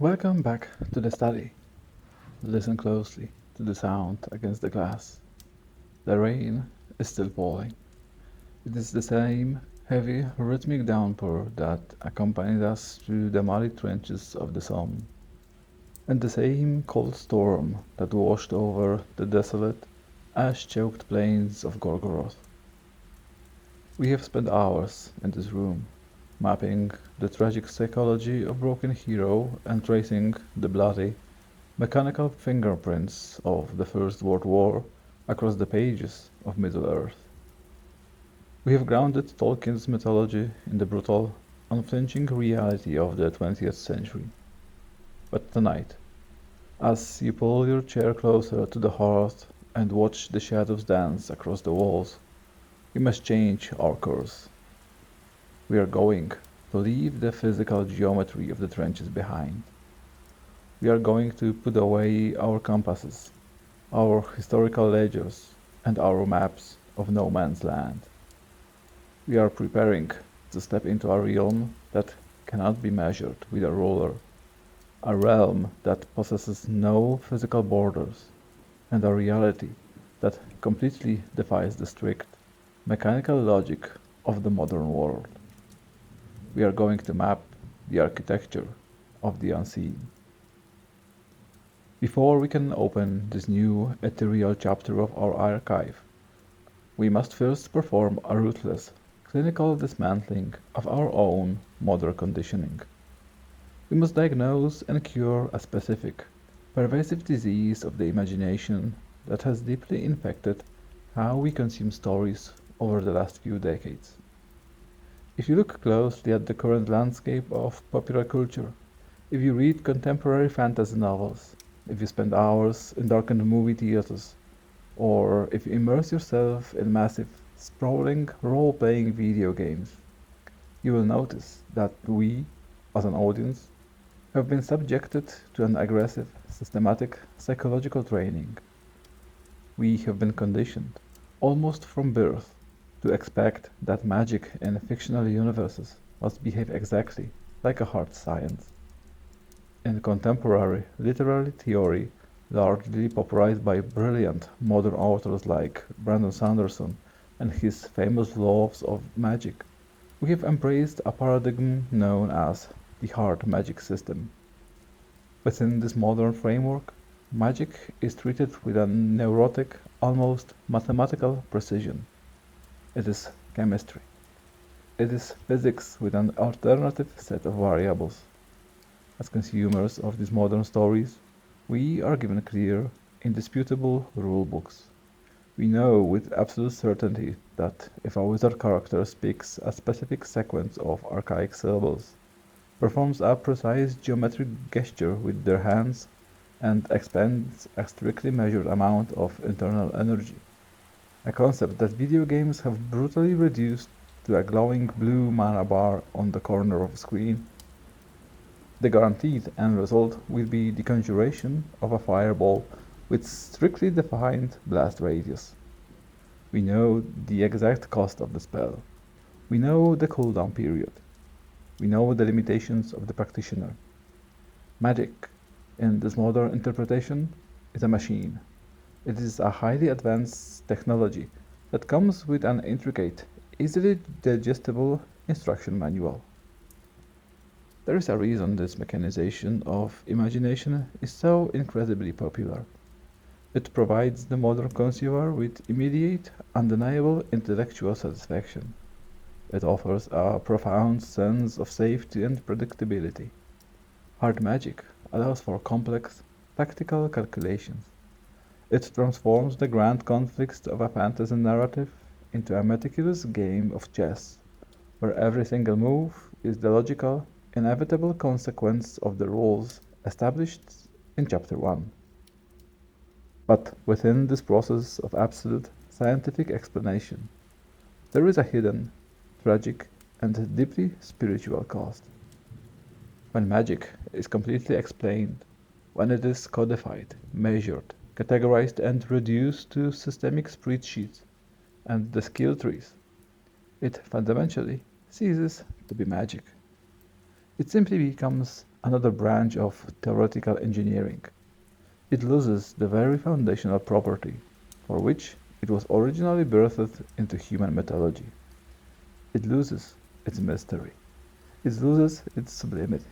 Welcome back to the study. Listen closely to the sound against the glass. The rain is still falling. It is the same heavy, rhythmic downpour that accompanied us through the muddy trenches of the Somme, and the same cold storm that washed over the desolate, ash-choked plains of Gorgoroth. We have spent hours in this room, mapping the tragic psychology of broken hero and tracing the bloody, mechanical fingerprints of the First World War across the pages of Middle-earth. We have grounded Tolkien's mythology in the brutal, unflinching reality of the 20th century. But tonight, as you pull your chair closer to the hearth and watch the shadows dance across the walls, we must change our course. We are going to leave the physical geometry of the trenches behind. We are going to put away our compasses, our historical ledgers, and our maps of no man's land. We are preparing to step into a realm that cannot be measured with a ruler, a realm that possesses no physical borders, and a reality that completely defies the strict, mechanical logic of the modern world. We are going to map the architecture of the unseen. Before we can open this new ethereal chapter of our archive, we must first perform a ruthless, clinical dismantling of our own modern conditioning. We must diagnose and cure a specific, pervasive disease of the imagination that has deeply infected how we consume stories over the last few decades. If you look closely at the current landscape of popular culture, if you read contemporary fantasy novels, if you spend hours in darkened movie theaters, or if you immerse yourself in massive, sprawling, role-playing video games, you will notice that we, as an audience, have been subjected to an aggressive, systematic psychological training. We have been conditioned, almost from birth, to expect that magic in fictional universes must behave exactly like a hard science. In contemporary literary theory, largely popularized by brilliant modern authors like Brandon Sanderson and his famous laws of magic, we have embraced a paradigm known as the hard magic system. Within this modern framework, magic is treated with a neurotic, almost mathematical precision. It is chemistry. It is physics with an alternative set of variables. As consumers of these modern stories, we are given clear, indisputable rulebooks. We know with absolute certainty that if a wizard character speaks a specific sequence of archaic syllables, performs a precise geometric gesture with their hands, and expends a strictly measured amount of internal energy, a concept that video games have brutally reduced to a glowing blue mana bar on the corner of a screen, the guaranteed end result will be the conjuration of a fireball with strictly defined blast radius. We know the exact cost of the spell. We know the cooldown period. We know the limitations of the practitioner. Magic, in this modern interpretation, is a machine. It is a highly advanced technology that comes with an intricate, easily digestible instruction manual. There is a reason this mechanization of imagination is so incredibly popular. It provides the modern consumer with immediate, undeniable intellectual satisfaction. It offers a profound sense of safety and predictability. Hard magic allows for complex, tactical calculations. It transforms the grand conflicts of a fantasy narrative into a meticulous game of chess, where every single move is the logical, inevitable consequence of the rules established in Chapter 1. But within this process of absolute scientific explanation, there is a hidden, tragic, and deeply spiritual cost. When magic is completely explained, when it is codified, measured, categorized, and reduced to systemic spreadsheets and the skill trees, it fundamentally ceases to be magic. It simply becomes another branch of theoretical engineering. It loses the very foundational property for which it was originally birthed into human mythology. It loses its mystery. It loses its sublimity.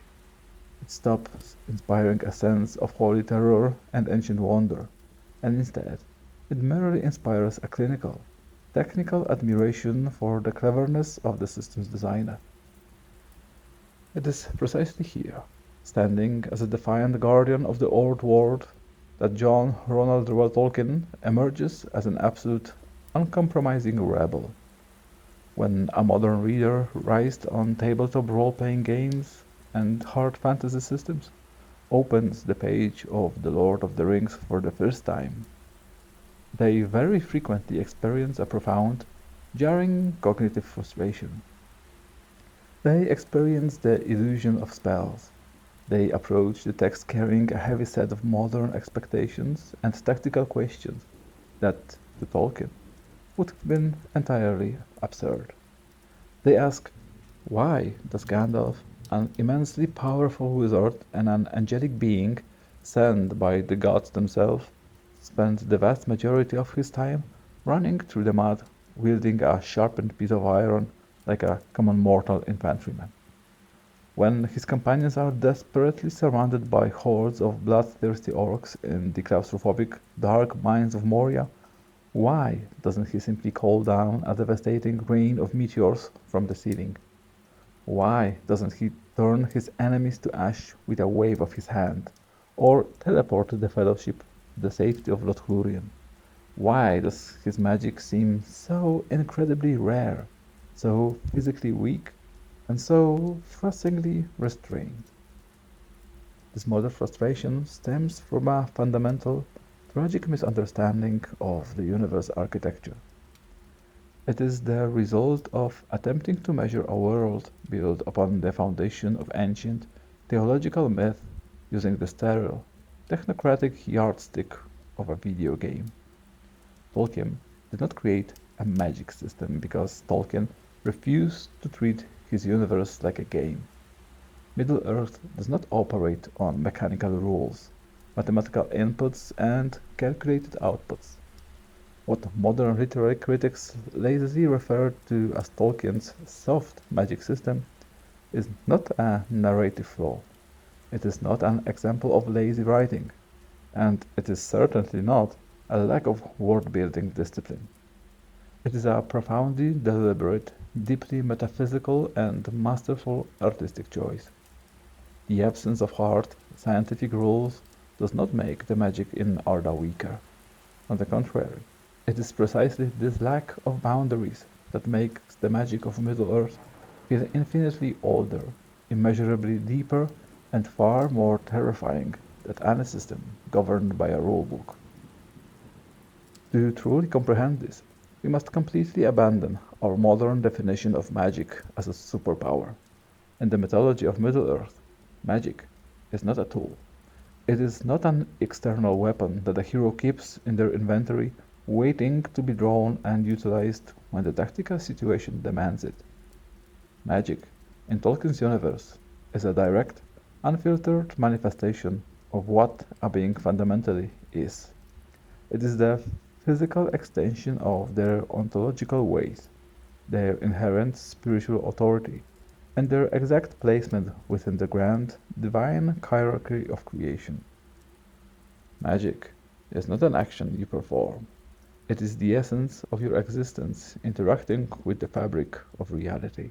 It stops inspiring a sense of holy terror and ancient wonder, and instead, it merely inspires a clinical, technical admiration for the cleverness of the system's designer. It is precisely here, standing as a defiant guardian of the old world, that John Ronald Reuel Tolkien emerges as an absolute, uncompromising rebel. When a modern reader raised on tabletop role-playing games and hard fantasy systems opens the page of The Lord of the Rings for the first time, they very frequently experience a profound, jarring cognitive frustration. They experience the illusion of spells. They approach the text carrying a heavy set of modern expectations and tactical questions that, to Tolkien, would have been entirely absurd. They ask, why does Gandalf, an immensely powerful wizard and an angelic being sent by the gods themselves, spend the vast majority of his time running through the mud, wielding a sharpened piece of iron like a common mortal infantryman? When his companions are desperately surrounded by hordes of bloodthirsty orcs in the claustrophobic, dark mines of Moria, why doesn't he simply call down a devastating rain of meteors from the ceiling? Why doesn't he turn his enemies to ash with a wave of his hand, or teleport the Fellowship to the safety of Lothlorien? Why does his magic seem so incredibly rare, so physically weak, and so frustratingly restrained? This modern frustration stems from a fundamental, tragic misunderstanding of the universe architecture. It is the result of attempting to measure a world built upon the foundation of ancient theological myth using the sterile, technocratic yardstick of a video game. Tolkien did not create a magic system because Tolkien refused to treat his universe like a game. Middle-earth does not operate on mechanical rules, mathematical inputs, and calculated outputs. What modern literary critics lazily refer to as Tolkien's soft magic system is not a narrative flaw. It is not an example of lazy writing, and it is certainly not a lack of world-building discipline. It is a profoundly deliberate, deeply metaphysical, and masterful artistic choice. The absence of hard, scientific rules does not make the magic in Arda weaker. On the contrary, it is precisely this lack of boundaries that makes the magic of Middle-earth feel infinitely older, immeasurably deeper, and far more terrifying than any system governed by a rulebook. To truly comprehend this, we must completely abandon our modern definition of magic as a superpower. In the mythology of Middle-earth, magic is not a tool. It is not an external weapon that a hero keeps in their inventory, waiting to be drawn and utilized when the tactical situation demands it. Magic, in Tolkien's universe, is a direct, unfiltered manifestation of what a being fundamentally is. It is the physical extension of their ontological ways, their inherent spiritual authority, and their exact placement within the grand, divine hierarchy of creation. Magic is not an action you perform. It is the essence of your existence interacting with the fabric of reality.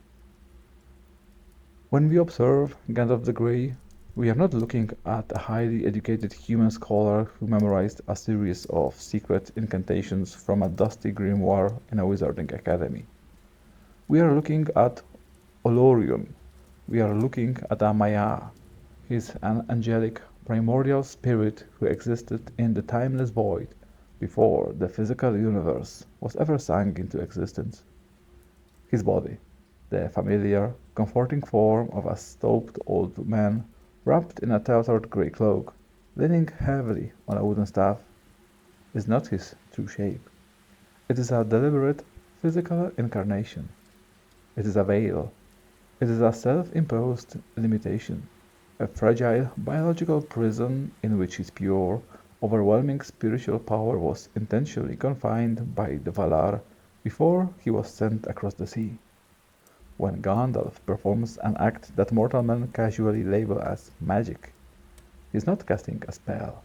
When we observe Gandalf the Grey, we are not looking at a highly educated human scholar who memorized a series of secret incantations from a dusty grimoire in a wizarding academy. We are looking at Olorion. We are looking at a Maya. He is an angelic, primordial spirit who existed in the timeless void before the physical universe was ever sunk into existence. His body, the familiar, comforting form of a stooped old man wrapped in a tattered grey cloak, leaning heavily on a wooden staff, is not his true shape. It is a deliberate, physical incarnation. It is a veil. It is a self-imposed limitation. a fragile biological prison in which his pure, overwhelming spiritual power was intentionally confined by the Valar before he was sent across the sea. When Gandalf performs an act that mortal men casually label as magic, he's not casting a spell.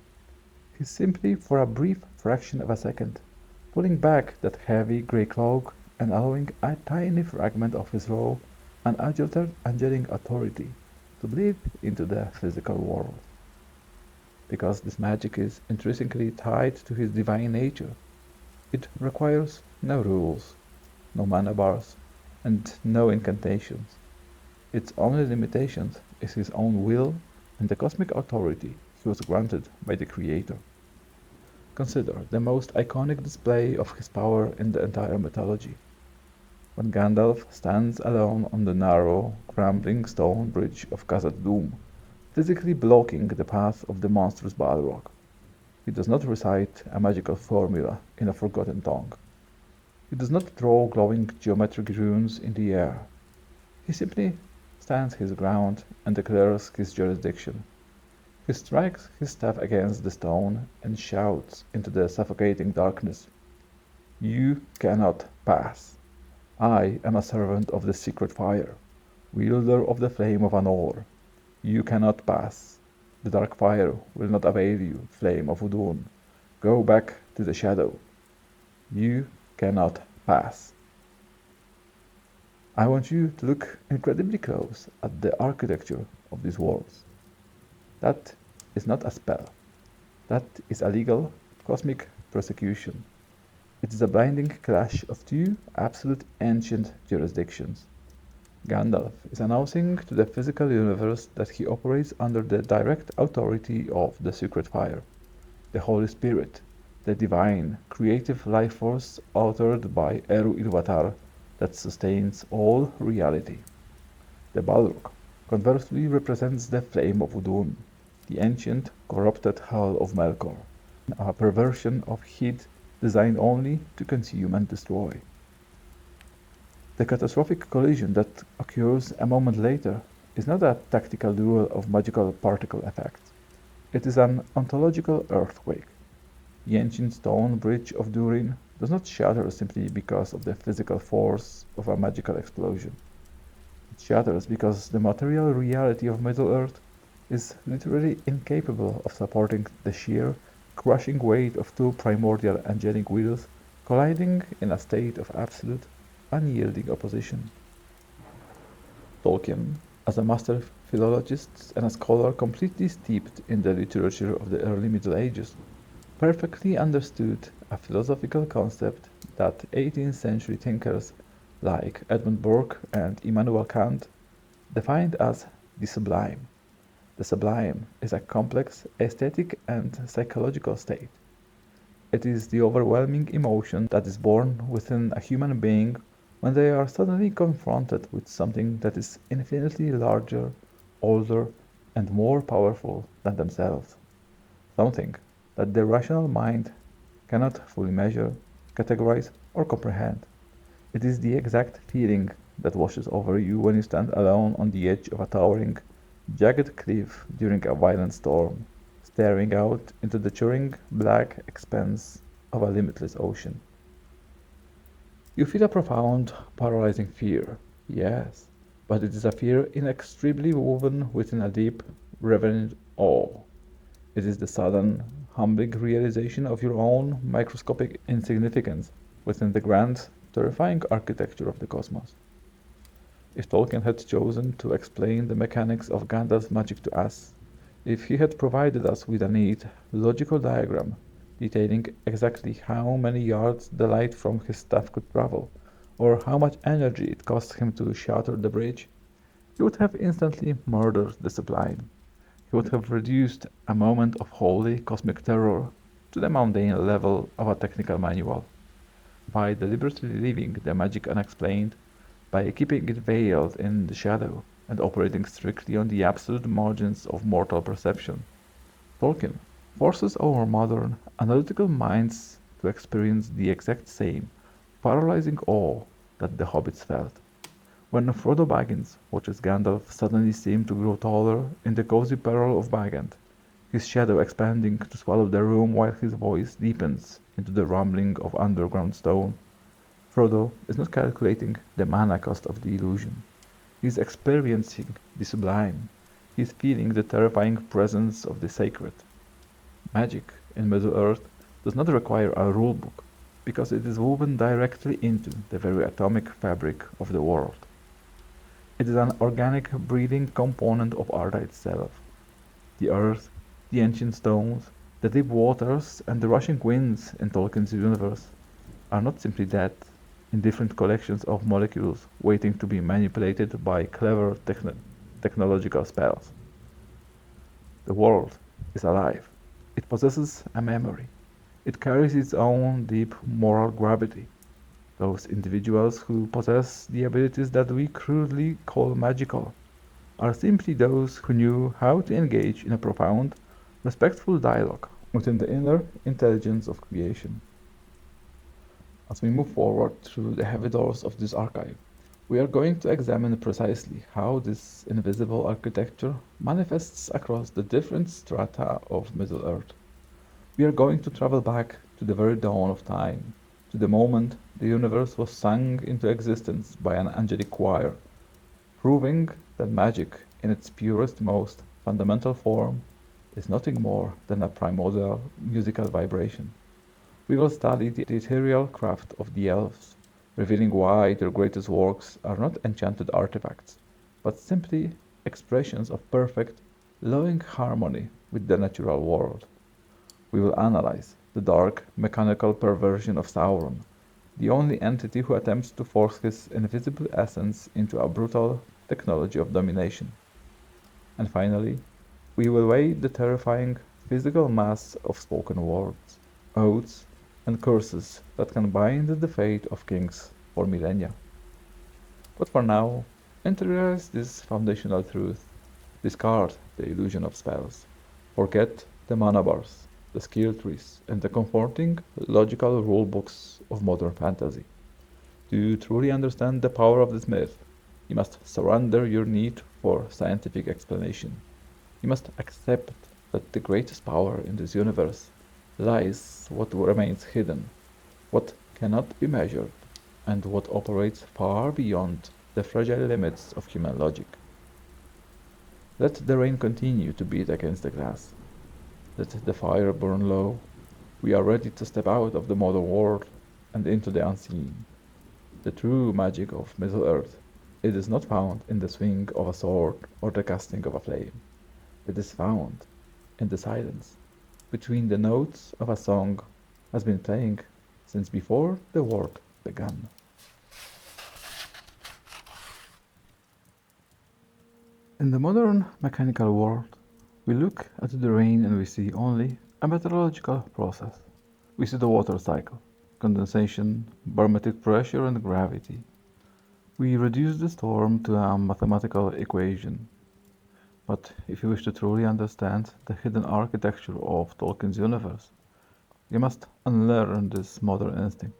He's simply, for a brief fraction of a second, pulling back that heavy grey cloak and allowing a tiny fragment of his raw, unadulterated angelic authority to bleed into the physical world. Because this magic is intrinsically tied to his divine nature, it requires no rules, no mana bars, and no incantations. Its only limitation is his own will and the cosmic authority he was granted by the Creator. Consider the most iconic display of his power in the entire mythology. When Gandalf stands alone on the narrow, crumbling stone bridge of Khazad-dûm, physically blocking the path of the monstrous Balrog. He does not recite a magical formula in a forgotten tongue. He does not draw glowing geometric runes in the air. He simply stands his ground and declares his jurisdiction. He strikes his staff against the stone and shouts into the suffocating darkness, "You cannot pass. I am a servant of the secret fire, wielder of the flame of Ainur. You cannot pass. The dark fire will not avail you, flame of Udun. Go back to the shadow. You cannot pass." I want you to look incredibly close at the architecture of these walls. That is not a spell. That is a legal, cosmic persecution. It is a blinding clash of two absolute ancient jurisdictions. Gandalf is announcing to the physical universe that he operates under the direct authority of the Secret Fire, the Holy Spirit, the divine, creative life force authored by Eru Ilúvatar that sustains all reality. The Balrog, conversely, represents the flame of Udun, the ancient, corrupted hull of Melkor, a perversion of heat designed only to consume and destroy. The catastrophic collision that occurs a moment later is not a tactical duel of magical particle effects. It is an ontological earthquake. The ancient stone bridge of Durin does not shatter simply because of the physical force of a magical explosion. It shatters because the material reality of Middle-earth is literally incapable of supporting the sheer, crushing weight of two primordial angelic wills colliding in a state of absolute, unyielding opposition. Tolkien, as a master philologist and a scholar completely steeped in the literature of the early Middle Ages, perfectly understood a philosophical concept that 18th century thinkers like Edmund Burke and Immanuel Kant defined as the sublime. The sublime is a complex aesthetic and psychological state. It is the overwhelming emotion that is born within a human being when they are suddenly confronted with something that is infinitely larger, older, and more powerful than themselves. Something that the rational mind cannot fully measure, categorize, or comprehend. It is the exact feeling that washes over you when you stand alone on the edge of a towering, jagged cliff during a violent storm, staring out into the churning black expanse of a limitless ocean. You feel a profound, paralyzing fear, yes, but it is a fear inextricably woven within a deep, reverent awe. It is the sudden, humbling realization of your own microscopic insignificance within the grand, terrifying architecture of the cosmos. If Tolkien had chosen to explain the mechanics of Gandalf's magic to us, if he had provided us with a neat, logical diagram detailing exactly how many yards the light from his staff could travel, or how much energy it cost him to shatter the bridge, he would have instantly murdered the sublime. He would have reduced a moment of holy cosmic terror to the mundane level of a technical manual. By deliberately leaving the magic unexplained, by keeping it veiled in the shadow and operating strictly on the absolute margins of mortal perception, Tolkien forces our modern, analytical minds to experience the exact same paralyzing awe that the hobbits felt. When Frodo Baggins watches Gandalf suddenly seem to grow taller in the cozy peril of Bagant, his shadow expanding to swallow the room while his voice deepens into the rumbling of underground stone, Frodo is not calculating the mana cost of the illusion. He is experiencing the sublime. He is feeling the terrifying presence of the sacred. Magic in Middle-earth does not require a rulebook, because it is woven directly into the very atomic fabric of the world. It is an organic, breathing component of Arda itself. The earth, the ancient stones, the deep waters, and the rushing winds in Tolkien's universe are not simply that, indifferent collections of molecules waiting to be manipulated by clever technological spells. The world is alive. It possesses a memory. It carries its own deep moral gravity. Those individuals who possess the abilities that we crudely call magical are simply those who knew how to engage in a profound, respectful dialogue within the inner intelligence of creation. As we move forward through the heavy doors of this archive, we are going to examine precisely how this invisible architecture manifests across the different strata of Middle-earth. We are going to travel back to the very dawn of time, to the moment the universe was sung into existence by an angelic choir, proving that magic, in its purest, most fundamental form, is nothing more than a primordial musical vibration. We will study the ethereal craft of the Elves, revealing why their greatest works are not enchanted artifacts, but simply expressions of perfect, loving harmony with the natural world. We will analyze the dark, mechanical perversion of Sauron, the only entity who attempts to force his invisible essence into a brutal technology of domination. And finally, we will weigh the terrifying physical mass of spoken words, oaths, and curses that can bind the fate of kings for millennia. But for now, interiorize this foundational truth. Discard the illusion of spells. Forget the mana bars, the skill trees, and the comforting, logical rulebooks of modern fantasy. To truly understand the power of this myth, you must surrender your need for scientific explanation. You must accept that the greatest power in this universe lies what remains hidden, what cannot be measured, and what operates far beyond the fragile limits of human logic. Let the rain continue to beat against the glass. Let the fire burn low. We are ready to step out of the modern world and into the unseen. The true magic of Middle-earth, it is not found in the swing of a sword or the casting of a flame. It is found in the silence between the notes of a song has been playing since before the world began. In the modern mechanical world, we look at the rain and we see only a meteorological process. We see the water cycle, condensation, barometric pressure, and gravity. We reduce the storm to a mathematical equation. But if you wish to truly understand the hidden architecture of Tolkien's universe, you must unlearn this modern instinct.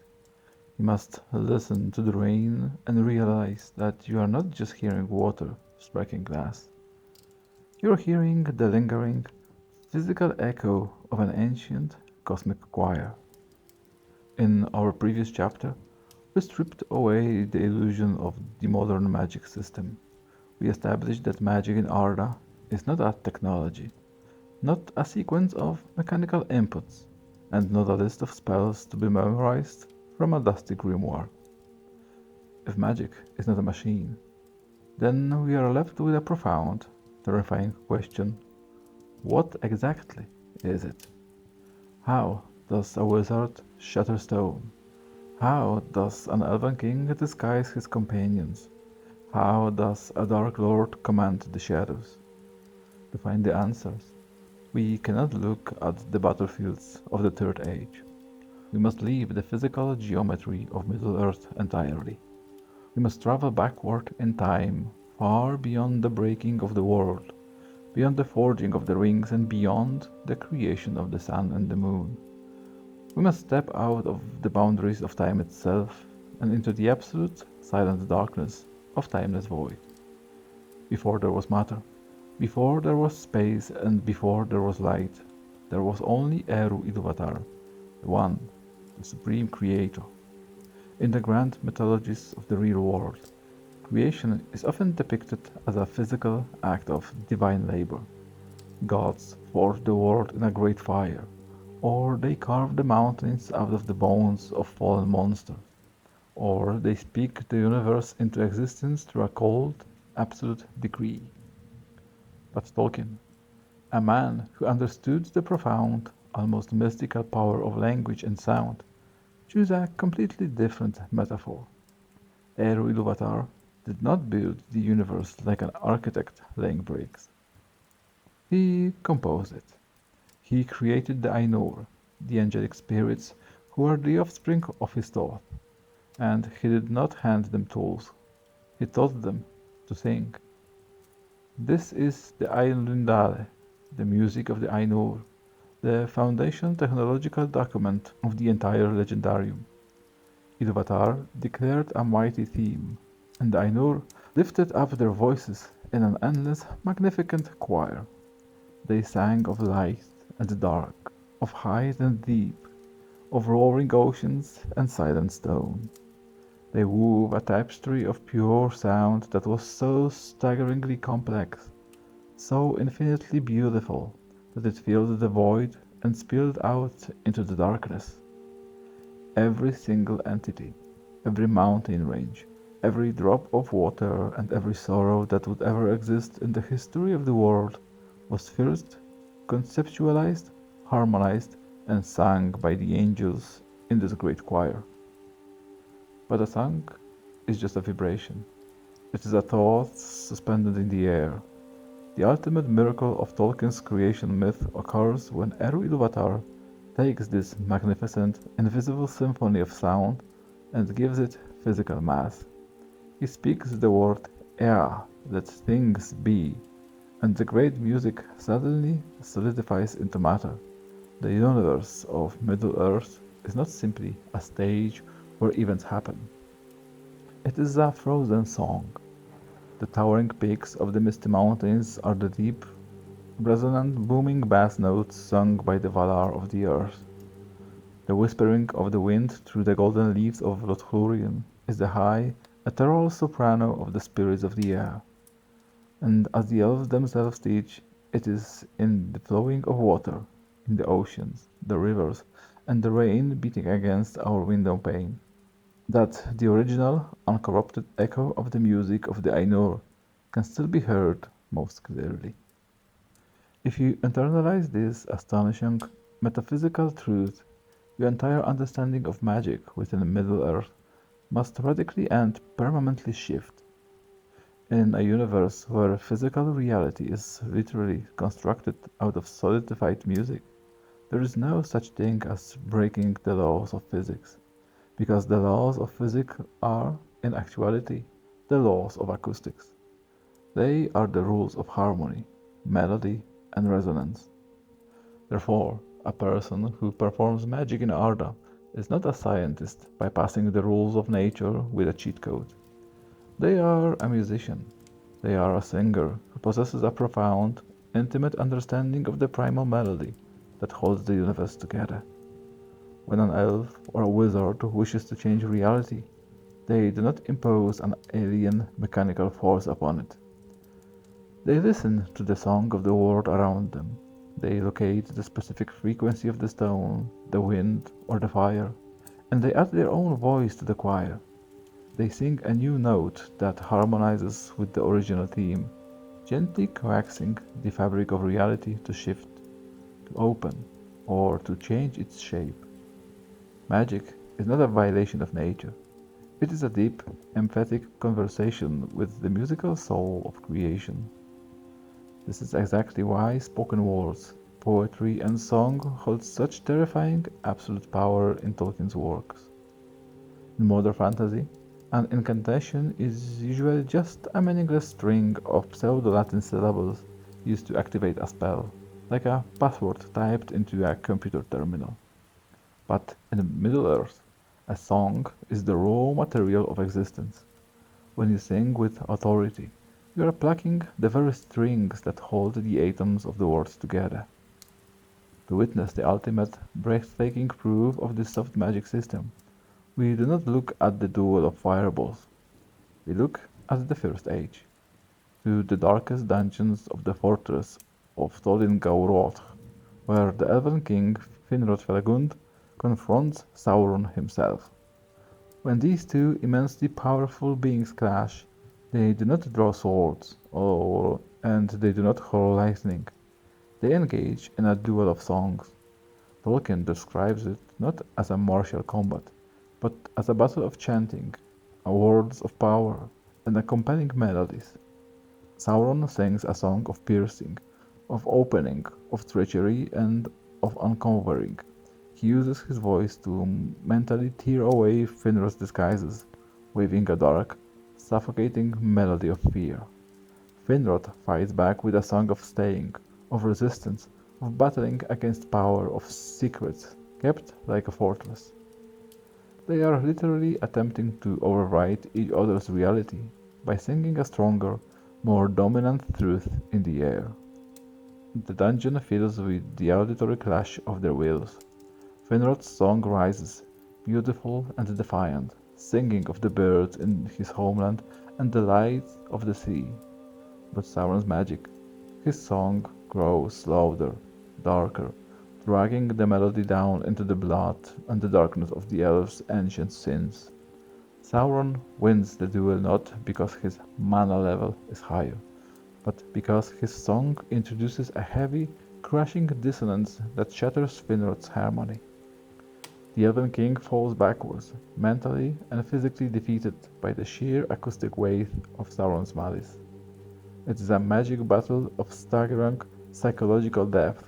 You must listen to the rain and realize that you are not just hearing water striking glass. You are hearing the lingering, physical echo of an ancient cosmic choir. In our previous chapter, we stripped away the illusion of the modern magic system. We established that magic in Arda is not a technology, not a sequence of mechanical inputs, and not a list of spells to be memorized from a dusty grimoire. If magic is not a machine, then we are left with a profound, terrifying question: what exactly is it? How does a wizard shatter stone? How does an elven king disguise his companions? How does a dark lord command the shadows? To find the answers, we cannot look at the battlefields of the Third Age. We must leave the physical geometry of Middle-earth entirely. We must travel backward in time, far beyond the breaking of the world, beyond the forging of the rings, and beyond the creation of the sun and the moon. We must step out of the boundaries of time itself and into the absolute silent darkness of timeless void. Before there was matter, before there was space, and before there was light, there was only Eru Iluvatar, the One, the Supreme Creator. In the grand mythologies of the real world, creation is often depicted as a physical act of divine labor. Gods forged the world in a great fire, or they carved the mountains out of the bones of fallen monsters, or they speak the universe into existence through a cold, absolute decree. But Tolkien, a man who understood the profound, almost mystical power of language and sound, chose a completely different metaphor. Eru Ilúvatar did not build the universe like an architect laying bricks. He composed it. He created the Ainur, the angelic spirits who are the offspring of his thought, and he did not hand them tools. He taught them to think. This is the Ainlundale, the music of the Ainur, the foundation technological document of the entire legendarium. Ilúvatar declared a mighty theme, and the Ainur lifted up their voices in an endless, magnificent choir. They sang of light and dark, of height and deep, of roaring oceans and silent stone. They wove a tapestry of pure sound that was so staggeringly complex, so infinitely beautiful, that it filled the void and spilled out into the darkness. Every single entity, every mountain range, every drop of water, and every sorrow that would ever exist in the history of the world was first conceptualized, harmonized, and sung by the angels in this great choir. But a song is just a vibration. It is a thought suspended in the air. The ultimate miracle of Tolkien's creation myth occurs when Eru Ilúvatar takes this magnificent, invisible symphony of sound and gives it physical mass. He speaks the word Ea, let things be, and the great music suddenly solidifies into matter. The universe of Middle-earth is not simply a stage where events happen. It is a frozen song. The towering peaks of the misty mountains are the deep, resonant, booming bass notes sung by the Valar of the earth. The whispering of the wind through the golden leaves of Lothlórien is the high, ethereal soprano of the spirits of the air. And as the elves themselves teach, it is in the flowing of water, in the oceans, the rivers, and the rain beating against our window pane, that the original, uncorrupted echo of the music of the Ainur can still be heard most clearly. If you internalize this astonishing metaphysical truth, your entire understanding of magic within Middle-earth must radically and permanently shift. In a universe where physical reality is literally constructed out of solidified music, there is no such thing as breaking the laws of physics, because the laws of physics are, in actuality, the laws of acoustics. They are the rules of harmony, melody, and resonance. Therefore, a person who performs magic in Arda is not a scientist bypassing the rules of nature with a cheat code. They are a musician. They are a singer who possesses a profound, intimate understanding of the primal melody that holds the universe together. When an elf or a wizard wishes to change reality, they do not impose an alien mechanical force upon it. They listen to the song of the world around them. They locate the specific frequency of the stone, the wind, or the fire, and they add their own voice to the choir. They sing a new note that harmonizes with the original theme, gently coaxing the fabric of reality to shift, to open, or to change its shape. Magic is not a violation of nature. It is a deep, emphatic conversation with the musical soul of creation. This is exactly why spoken words, poetry, and song hold such terrifying, absolute power in Tolkien's works. In modern fantasy, an incantation is usually just a meaningless string of pseudo-Latin syllables used to activate a spell, like a password typed into a computer terminal. But in Middle-earth, a song is the raw material of existence. When you sing with authority, you are plucking the very strings that hold the atoms of the world together. To witness the ultimate, breathtaking proof of this soft magic system, we do not look at the duel of fireballs. We look at the First Age, to the darkest dungeons of the fortress of Tolin Gauroth, where the Elven king Finrod Felagund confronts Sauron himself. When these two immensely powerful beings clash, they do not draw swords, and they do not hurl lightning. They engage in a duel of songs. Tolkien describes it not as a martial combat, but as a battle of chanting, words of power, and compelling melodies. Sauron sings a song of piercing, of opening, of treachery, and of uncovering. He uses his voice to mentally tear away Finrod's disguises, waving a dark, suffocating melody of fear. Finrod fights back with a song of staying, of resistance, of battling against power, of secrets kept like a fortress. They are literally attempting to overwrite each other's reality by singing a stronger, more dominant truth in the air. The dungeon fills with the auditory clash of their wills. Finrod's song rises, beautiful and defiant, singing of the birds in his homeland and the lights of the sea. But Sauron's magic, his song grows louder, darker, dragging the melody down into the blood and the darkness of the elves' ancient sins. Sauron wins the duel not because his mana level is higher, but because his song introduces a heavy, crashing dissonance that shatters Finrod's harmony. The Elven King falls backwards, mentally and physically defeated by the sheer acoustic weight of Sauron's malice. It is a magic battle of staggering psychological depth,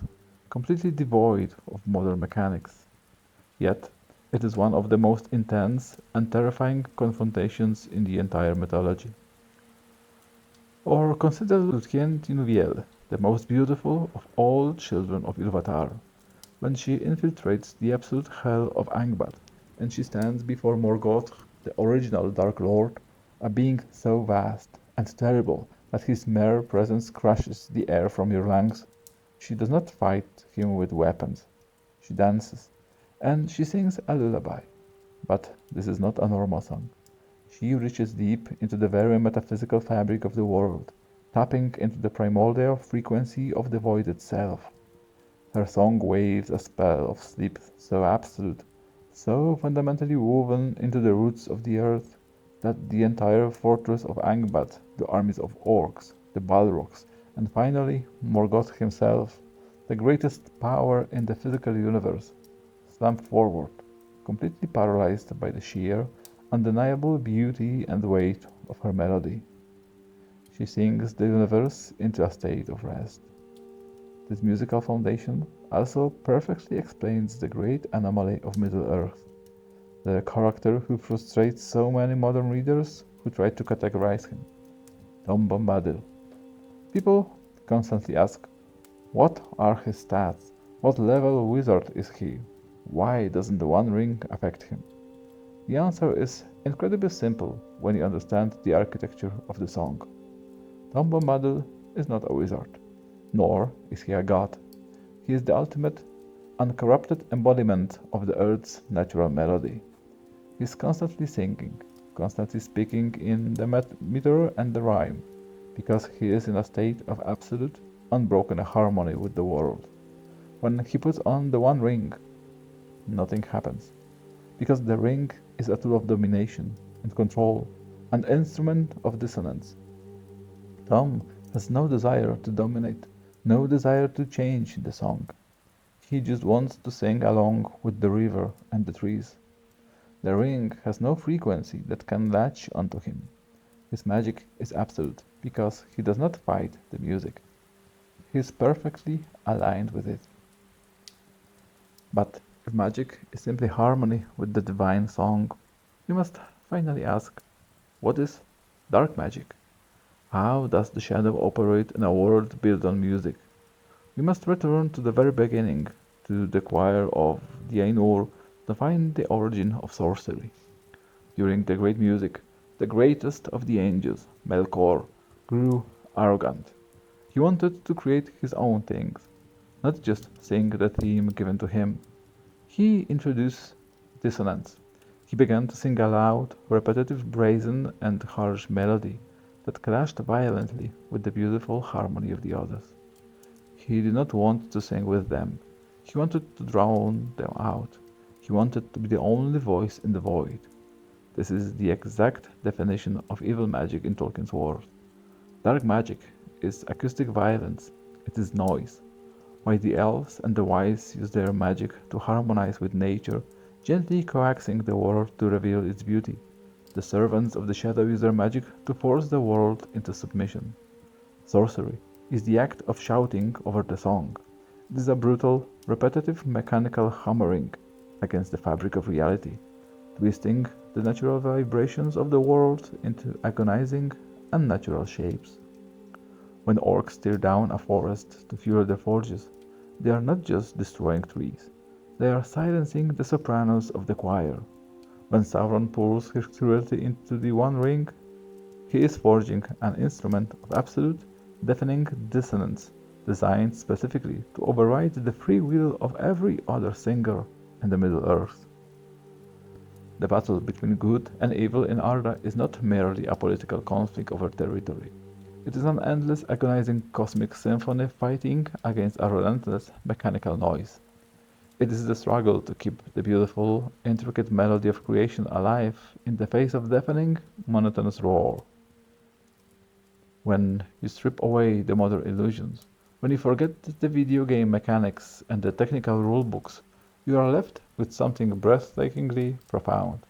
completely devoid of modern mechanics. Yet, it is one of the most intense and terrifying confrontations in the entire mythology. Or consider Lúthien Tinuviel, the most beautiful of all children of Ilúvatar, when she infiltrates the absolute hell of Angband, and she stands before Morgoth, the original Dark Lord, a being so vast and terrible that his mere presence crushes the air from your lungs. She does not fight him with weapons. She dances, and she sings a lullaby. But this is not a normal song. She reaches deep into the very metaphysical fabric of the world, tapping into the primordial frequency of the void itself. Her song waves a spell of sleep so absolute, so fundamentally woven into the roots of the earth, that the entire fortress of Angband, the armies of orcs, the Balrogs, and finally Morgoth himself, the greatest power in the physical universe, slam forward, completely paralyzed by the sheer, undeniable beauty and weight of her melody. She sings the universe into a state of rest. This musical foundation also perfectly explains the great anomaly of Middle-earth, the character who frustrates so many modern readers who try to categorize him, Tom Bombadil. People constantly ask, what are his stats? What level wizard is he? Why doesn't the One Ring affect him? The answer is incredibly simple when you understand the architecture of the song. Tom Bombadil is not a wizard, nor is he a god. He is the ultimate, uncorrupted embodiment of the earth's natural melody. He is constantly singing, constantly speaking in the meter and the rhyme, because he is in a state of absolute, unbroken harmony with the world. When he puts on the One Ring, nothing happens, because the ring is a tool of domination and control, an instrument of dissonance. Tom has no desire to dominate, no desire to change the song. He just wants to sing along with the river and the trees. The ring has no frequency that can latch onto him. His magic is absolute because he does not fight the music. He is perfectly aligned with it. But if magic is simply harmony with the divine song, we must finally ask, what is dark magic? How does the shadow operate in a world built on music? We must return to the very beginning, to the choir of the Ainur, to find the origin of sorcery. During the great music, The greatest of the angels, Melkor, grew arrogant. He wanted to create his own things, not just sing the theme given to him. He introduced dissonance. He began to sing a loud, repetitive, brazen, and harsh melody that clashed violently with the beautiful harmony of the others. He did not want to sing with them. He wanted to drown them out. He wanted to be the only voice in the void. This is the exact definition of evil magic in Tolkien's world. Dark magic is acoustic violence. It is noise. While the elves and the wise use their magic to harmonize with nature, gently coaxing the world to reveal its beauty, the servants of the shadow use their magic to force the world into submission. Sorcery is the act of shouting over the song. It is a brutal, repetitive mechanical hammering against the fabric of reality, twisting the natural vibrations of the world into agonizing, unnatural shapes. When orcs tear down a forest to fuel their forges, they are not just destroying trees, they are silencing the sopranos of the choir. When Sauron pours his cruelty into the One Ring, he is forging an instrument of absolute, deafening dissonance designed specifically to override the free will of every other singer in the Middle-earth. The battle between good and evil in Arda is not merely a political conflict over territory. It is an endless, agonizing cosmic symphony fighting against a relentless mechanical noise. It is the struggle to keep the beautiful, intricate melody of creation alive in the face of deafening, monotonous roar. When you strip away the modern illusions, when you forget the video game mechanics and the technical rulebooks, you are left with something breathtakingly profound.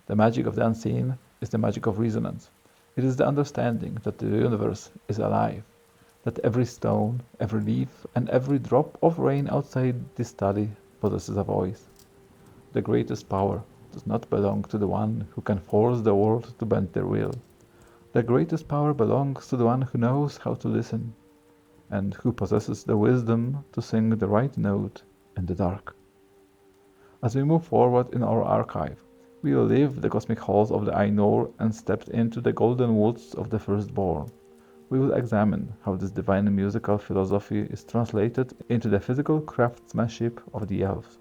The magic of the unseen is the magic of resonance. It is the understanding that the universe is alive, that every stone, every leaf, and every drop of rain outside this study possesses a voice. The greatest power does not belong to the one who can force the world to bend their will. The greatest power belongs to the one who knows how to listen, and who possesses the wisdom to sing the right note in the dark. As we move forward in our archive, we will leave the cosmic halls of the Ainur and step into the golden woods of the Firstborn. We will examine how this divine musical philosophy is translated into the physical craftsmanship of the elves.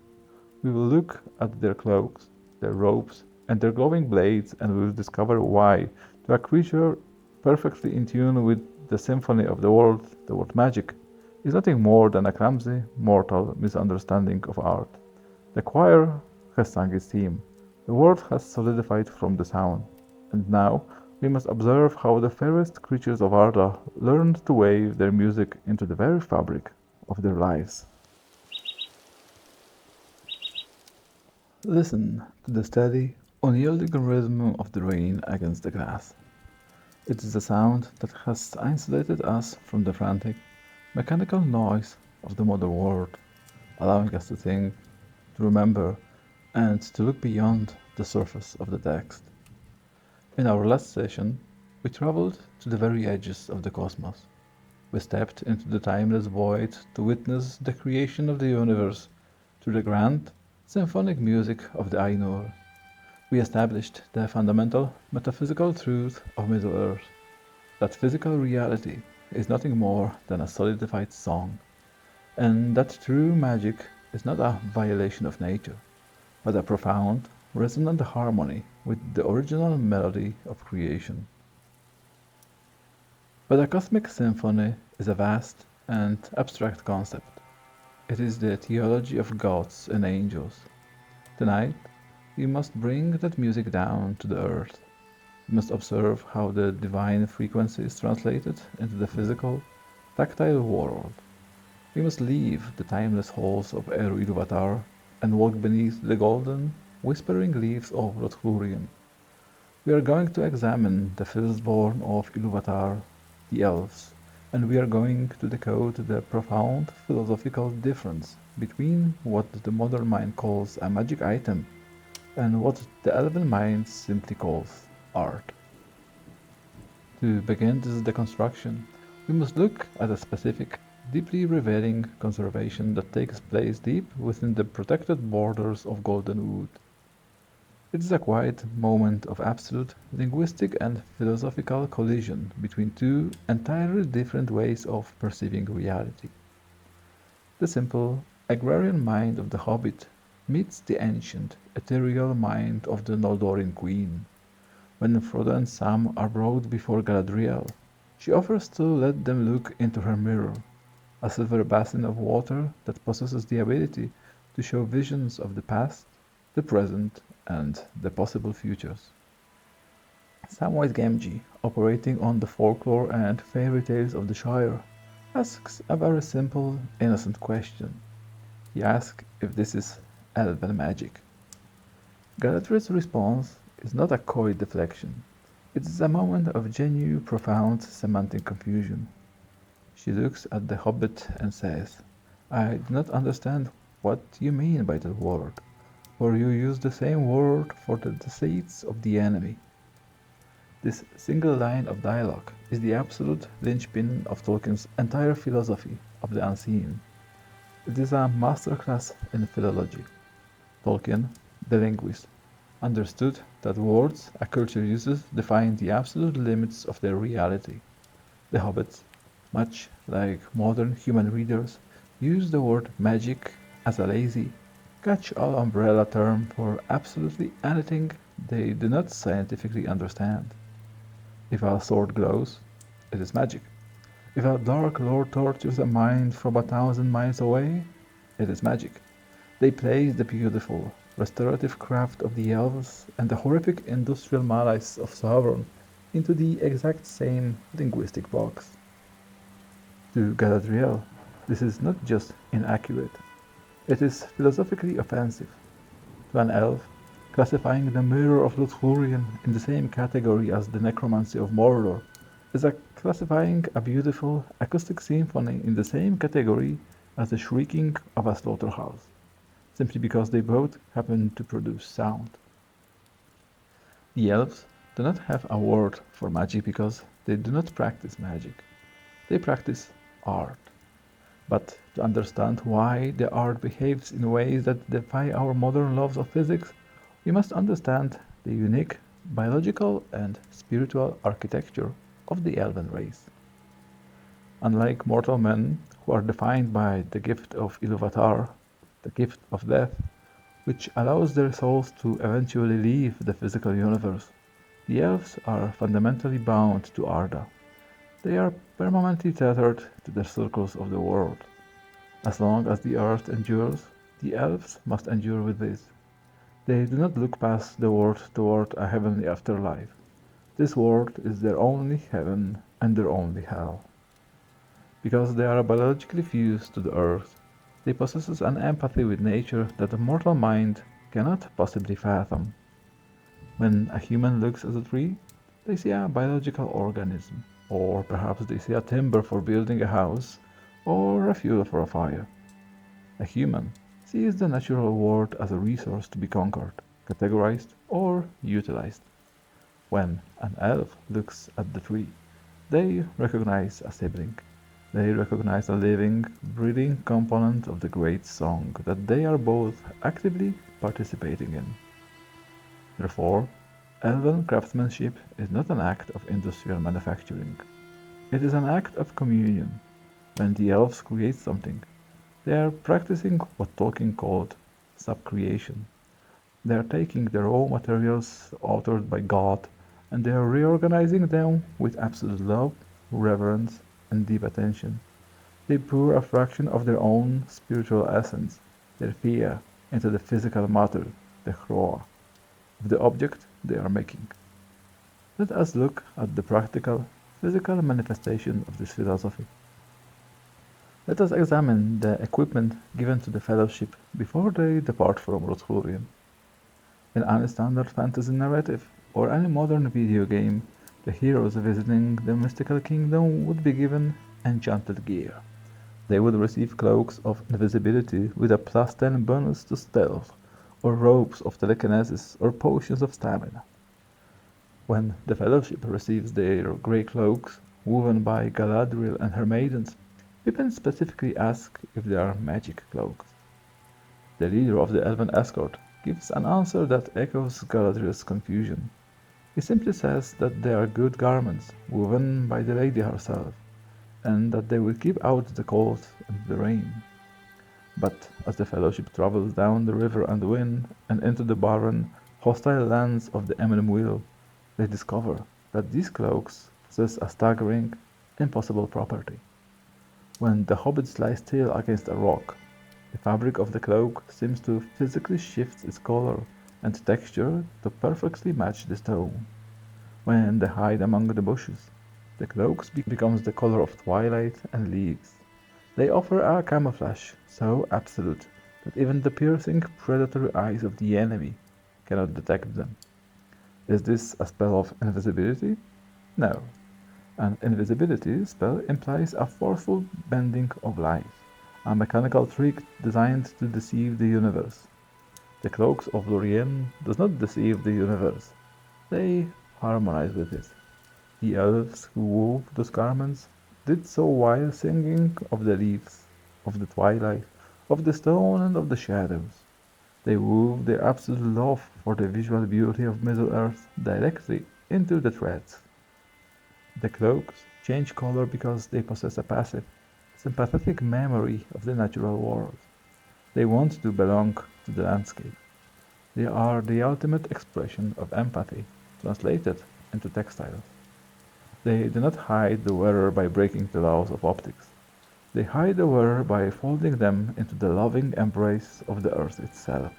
We will look at their cloaks, their robes, and their glowing blades, and we will discover why, to a creature perfectly in tune with the symphony of the word magic is nothing more than a clumsy, mortal misunderstanding of art. The choir has sung its theme. The world has solidified from the sound, and now we must observe how the fairest creatures of Arda learned to weave their music into the very fabric of their lives. Listen to the steady, unyielding rhythm of the rain against the grass. It is the sound that has isolated us from the frantic, mechanical noise of the modern world, allowing us to think, to remember, and to look beyond the surface of the text. In our last session, we traveled to the very edges of the cosmos. We stepped into the timeless void to witness the creation of the universe through the grand, symphonic music of the Ainur. We established the fundamental metaphysical truth of Middle-earth, that physical reality is nothing more than a solidified song, and that true magic is not a violation of nature, but a profound, resonant harmony with the original melody of creation. But a cosmic symphony is a vast and abstract concept. It is the theology of gods and angels. Tonight, we must bring that music down to the earth. We must observe how the divine frequency is translated into the physical, tactile world. We must leave the timeless halls of Ilúvatar and walk beneath the golden, whispering leaves of Lothlórien. We are going to examine the firstborn of Ilúvatar, the Elves, and we are going to decode the profound philosophical difference between what the modern mind calls a magic item and what the Elven mind simply calls art. To begin this deconstruction, we must look at a specific, deeply revealing conservation that takes place deep within the protected borders of Golden Wood. It is a quiet moment of absolute linguistic and philosophical collision between two entirely different ways of perceiving reality. The simple, agrarian mind of the hobbit meets the ancient, ethereal mind of the Noldorian queen. When Frodo and Sam are brought before Galadriel, she offers to let them look into her mirror, a silver basin of water that possesses the ability to show visions of the past, the present, and the possible futures. Samwise Gamgee, operating on the folklore and fairy tales of the Shire, asks a very simple, innocent question. He asks if this is elven magic. Galadriel's response is not a coy deflection. It is a moment of genuine, profound semantic confusion. She looks at the hobbit and says, I do not understand what you mean by that word, for you use the same word for the deceits of the enemy. This single line of dialogue is the absolute linchpin of Tolkien's entire philosophy of the unseen. It is a masterclass in philology. Tolkien, the linguist, understood that words a culture uses define the absolute limits of their reality. The hobbits, much like modern human readers, use the word magic as a lazy, catch-all umbrella term for absolutely anything they do not scientifically understand. If a sword glows, it is magic. If a dark lord tortures a mind from 1,000 miles away, it is magic. They place the beautiful, restorative craft of the elves and the horrific industrial malice of Sauron into the exact same linguistic box. To Galadriel, this is not just inaccurate, it is philosophically offensive. To an elf, classifying the Mirror of Lothlorien in the same category as the necromancy of Mordor is like classifying a beautiful acoustic symphony in the same category as the shrieking of a slaughterhouse, simply because they both happen to produce sound. The elves do not have a word for magic because they do not practice magic. They practice art. But to understand why the art behaves in ways that defy our modern laws of physics, we must understand the unique biological and spiritual architecture of the elven race. Unlike mortal men, who are defined by the gift of Iluvatar, the gift of death, which allows their souls to eventually leave the physical universe, the elves are fundamentally bound to Arda. They are permanently tethered to the circles of the world. As long as the earth endures, the elves must endure with this. They do not look past the world toward a heavenly afterlife. This world is their only heaven and their only hell. Because they are biologically fused to the earth, they possess an empathy with nature that the mortal mind cannot possibly fathom. When a human looks at a tree, they see a biological organism, or perhaps they see a timber for building a house, or a fuel for a fire. A human sees the natural world as a resource to be conquered, categorized, or utilized. When an elf looks at the tree, they recognize a sibling. They recognize a living, breathing component of the great song that they are both actively participating in. Therefore, elven craftsmanship is not an act of industrial manufacturing. It is an act of communion. When the elves create something, they are practicing what Tolkien called subcreation. They are taking the raw materials authored by God and they are reorganizing them with absolute love, reverence, and deep attention. They pour a fraction of their own spiritual essence, their fear, into the physical matter, the chroa, of the object they are making. Let us look at the practical, physical manifestation of this philosophy. Let us examine the equipment given to the Fellowship before they depart from Lothlorien. In any standard fantasy narrative, or any modern video game, the heroes visiting the mystical kingdom would be given enchanted gear. They would receive cloaks of invisibility with a +10 bonus to stealth, or robes of telekinesis, or potions of stamina. When the Fellowship receives their grey cloaks, woven by Galadriel and her maidens, Pippin specifically asks if they are magic cloaks. The leader of the elven escort gives an answer that echoes Galadriel's confusion. He simply says that they are good garments, woven by the lady herself, and that they will keep out the cold and the rain. But as the Fellowship travels down the river and wind and into the barren, hostile lands of the Eminem, they discover that these cloaks possess a staggering, impossible property. When the hobbits lie still against a rock, the fabric of the cloak seems to physically shift its color and texture to perfectly match the stone. When they hide among the bushes, the cloak becomes the color of twilight and leaves. They offer a camouflage so absolute that even the piercing, predatory eyes of the enemy cannot detect them. Is this a spell of invisibility? No. An invisibility spell implies a forceful bending of light, a mechanical trick designed to deceive the universe. The cloaks of Lorien does not deceive the universe. They harmonize with it. The elves who wove those garments did so while singing of the leaves, of the twilight, of the stone and of the shadows. They wove their absolute love for the visual beauty of Middle-earth directly into the threads. The cloaks change color because they possess a passive, sympathetic memory of the natural world. They want to belong to the landscape. They are the ultimate expression of empathy, translated into textiles. They do not hide the wearer by breaking the laws of optics. They hide the wearer by folding them into the loving embrace of the earth itself.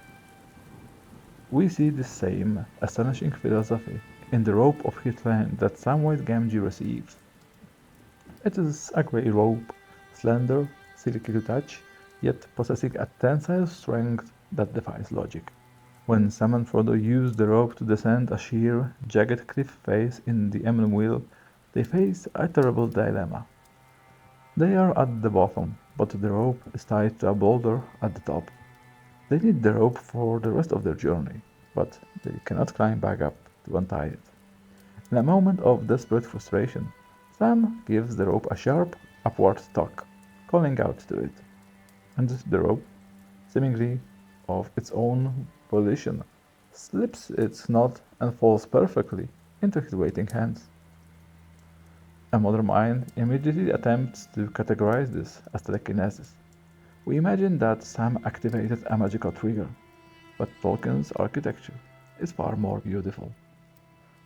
We see this same astonishing philosophy in the robe of Hitler that Samwise Gamgee receives. It is a grey robe, slender, silky to touch, yet possessing a tensile strength that defies logic. When Sam and Frodo use the rope to descend a sheer, jagged cliff face in the Eminem, they face a terrible dilemma. They are at the bottom, but the rope is tied to a boulder at the top. They need the rope for the rest of their journey, but they cannot climb back up to untie it. In a moment of desperate frustration, Sam gives the rope a sharp, upward tug, calling out to it, and the rope, seemingly of its own volition, slips its knot and falls perfectly into his waiting hands. A modern mind immediately attempts to categorize this as telekinesis. We imagine that Sam activated a magical trigger, but Tolkien's architecture is far more beautiful.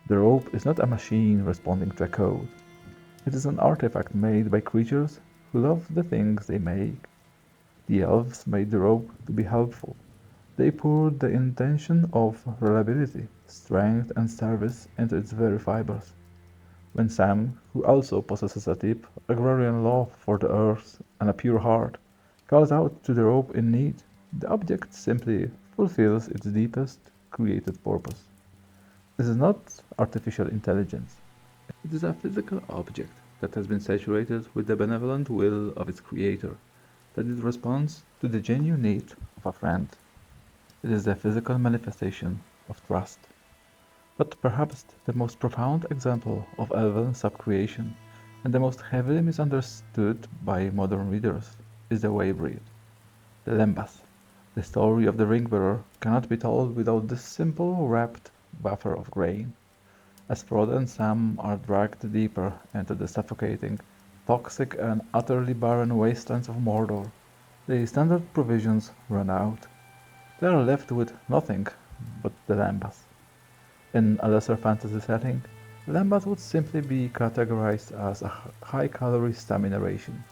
The rope is not a machine responding to a code. It is an artifact made by creatures who love the things they make. The elves made the rope to be helpful. They poured the intention of reliability, strength, and service into its very fibers. When Sam, who also possesses a deep agrarian love for the earth and a pure heart, calls out to the rope in need, the object simply fulfills its deepest created purpose. This is not artificial intelligence. It is a physical object that has been saturated with the benevolent will of its creator, that it responds to the genuine need of a friend. It is the physical manifestation of trust. But perhaps the most profound example of Elven subcreation, and the most heavily misunderstood by modern readers, is the Waybreed. The Lembas, the story of the ring-bearer, cannot be told without this simple wrapped buffer of grain. As Frodo and Sam are dragged deeper into the suffocating, toxic and utterly barren wastelands of Mordor, the standard provisions run out. They are left with nothing but the Lembas. In a lesser fantasy setting, Lembas would simply be categorized as a high-calorie stamina ration,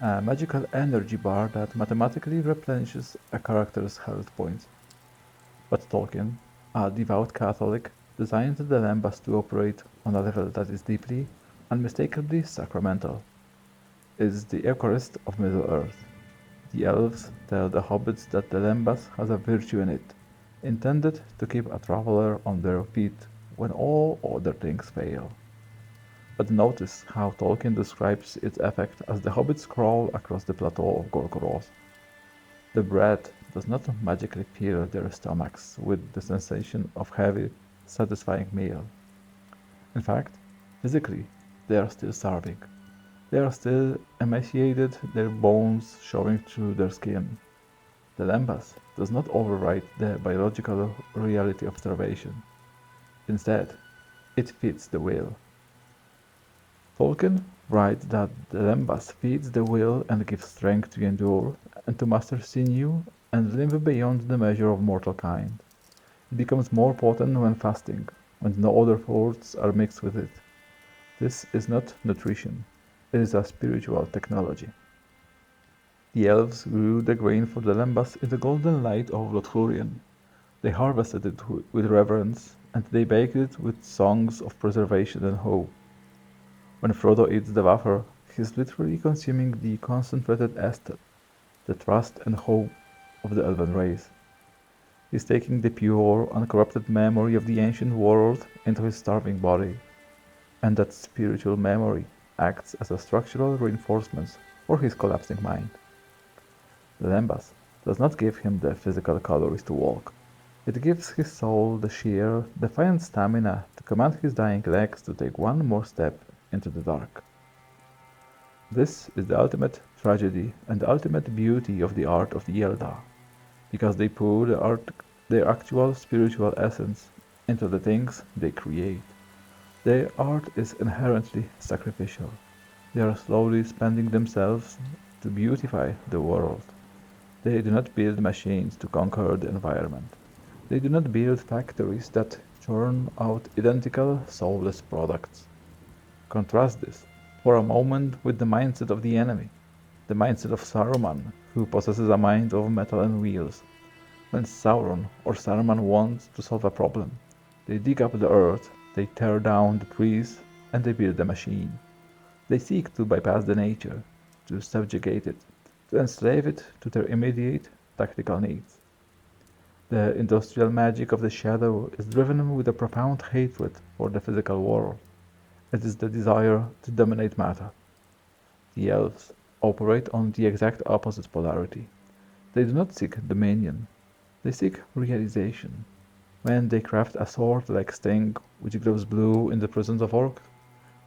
a magical energy bar that mathematically replenishes a character's health points. But Tolkien, a devout Catholic, designed the Lembas to operate on a level that is deeply, unmistakably sacramental. Is the Eucharist of Middle-earth. The elves tell the hobbits that the Lembas has a virtue in it, intended to keep a traveler on their feet when all other things fail. But notice how Tolkien describes its effect as the hobbits crawl across the plateau of Gorgoroth. The bread does not magically fill their stomachs with the sensation of heavy, satisfying meal. In fact, physically, they are still starving. They are still emaciated, their bones showing through their skin. The Lembas does not override the biological reality of starvation. Instead, it feeds the will. Tolkien writes that the Lembas feeds the will and gives strength to endure and to master sinew and live beyond the measure of mortal kind. It becomes more potent when fasting, when no other foods are mixed with it. This is not nutrition, it is a spiritual technology. The elves grew the grain for the Lembas in the golden light of Lothlorien. They harvested it with reverence, and they baked it with songs of preservation and hope. When Frodo eats the wafer, he is literally consuming the concentrated Estel, the trust and hope of the elven race. He is taking the pure, uncorrupted memory of the ancient world into his starving body, and that spiritual memory acts as a structural reinforcement for his collapsing mind. The Lembas does not give him the physical calories to walk. It gives his soul the sheer, defiant stamina to command his dying legs to take one more step into the dark. This is the ultimate tragedy and the ultimate beauty of the art of the Eldar, because they pour their actual spiritual essence into the things they create. Their art is inherently sacrificial. They are slowly spending themselves to beautify the world. They do not build machines to conquer the environment. They do not build factories that churn out identical, soulless products. Contrast this for a moment with the mindset of the enemy, the mindset of Saruman, who possesses a mind of metal and wheels. When Sauron or Saruman wants to solve a problem, they dig up the earth, they tear down the trees, and they build a machine. They seek to bypass the nature, to subjugate it, to enslave it to their immediate tactical needs. The industrial magic of the shadow is driven with a profound hatred for the physical world. It is the desire to dominate matter. The elves operate on the exact opposite polarity. They do not seek dominion, they seek realization. When they craft a sword like Sting, which glows blue in the presence of orcs,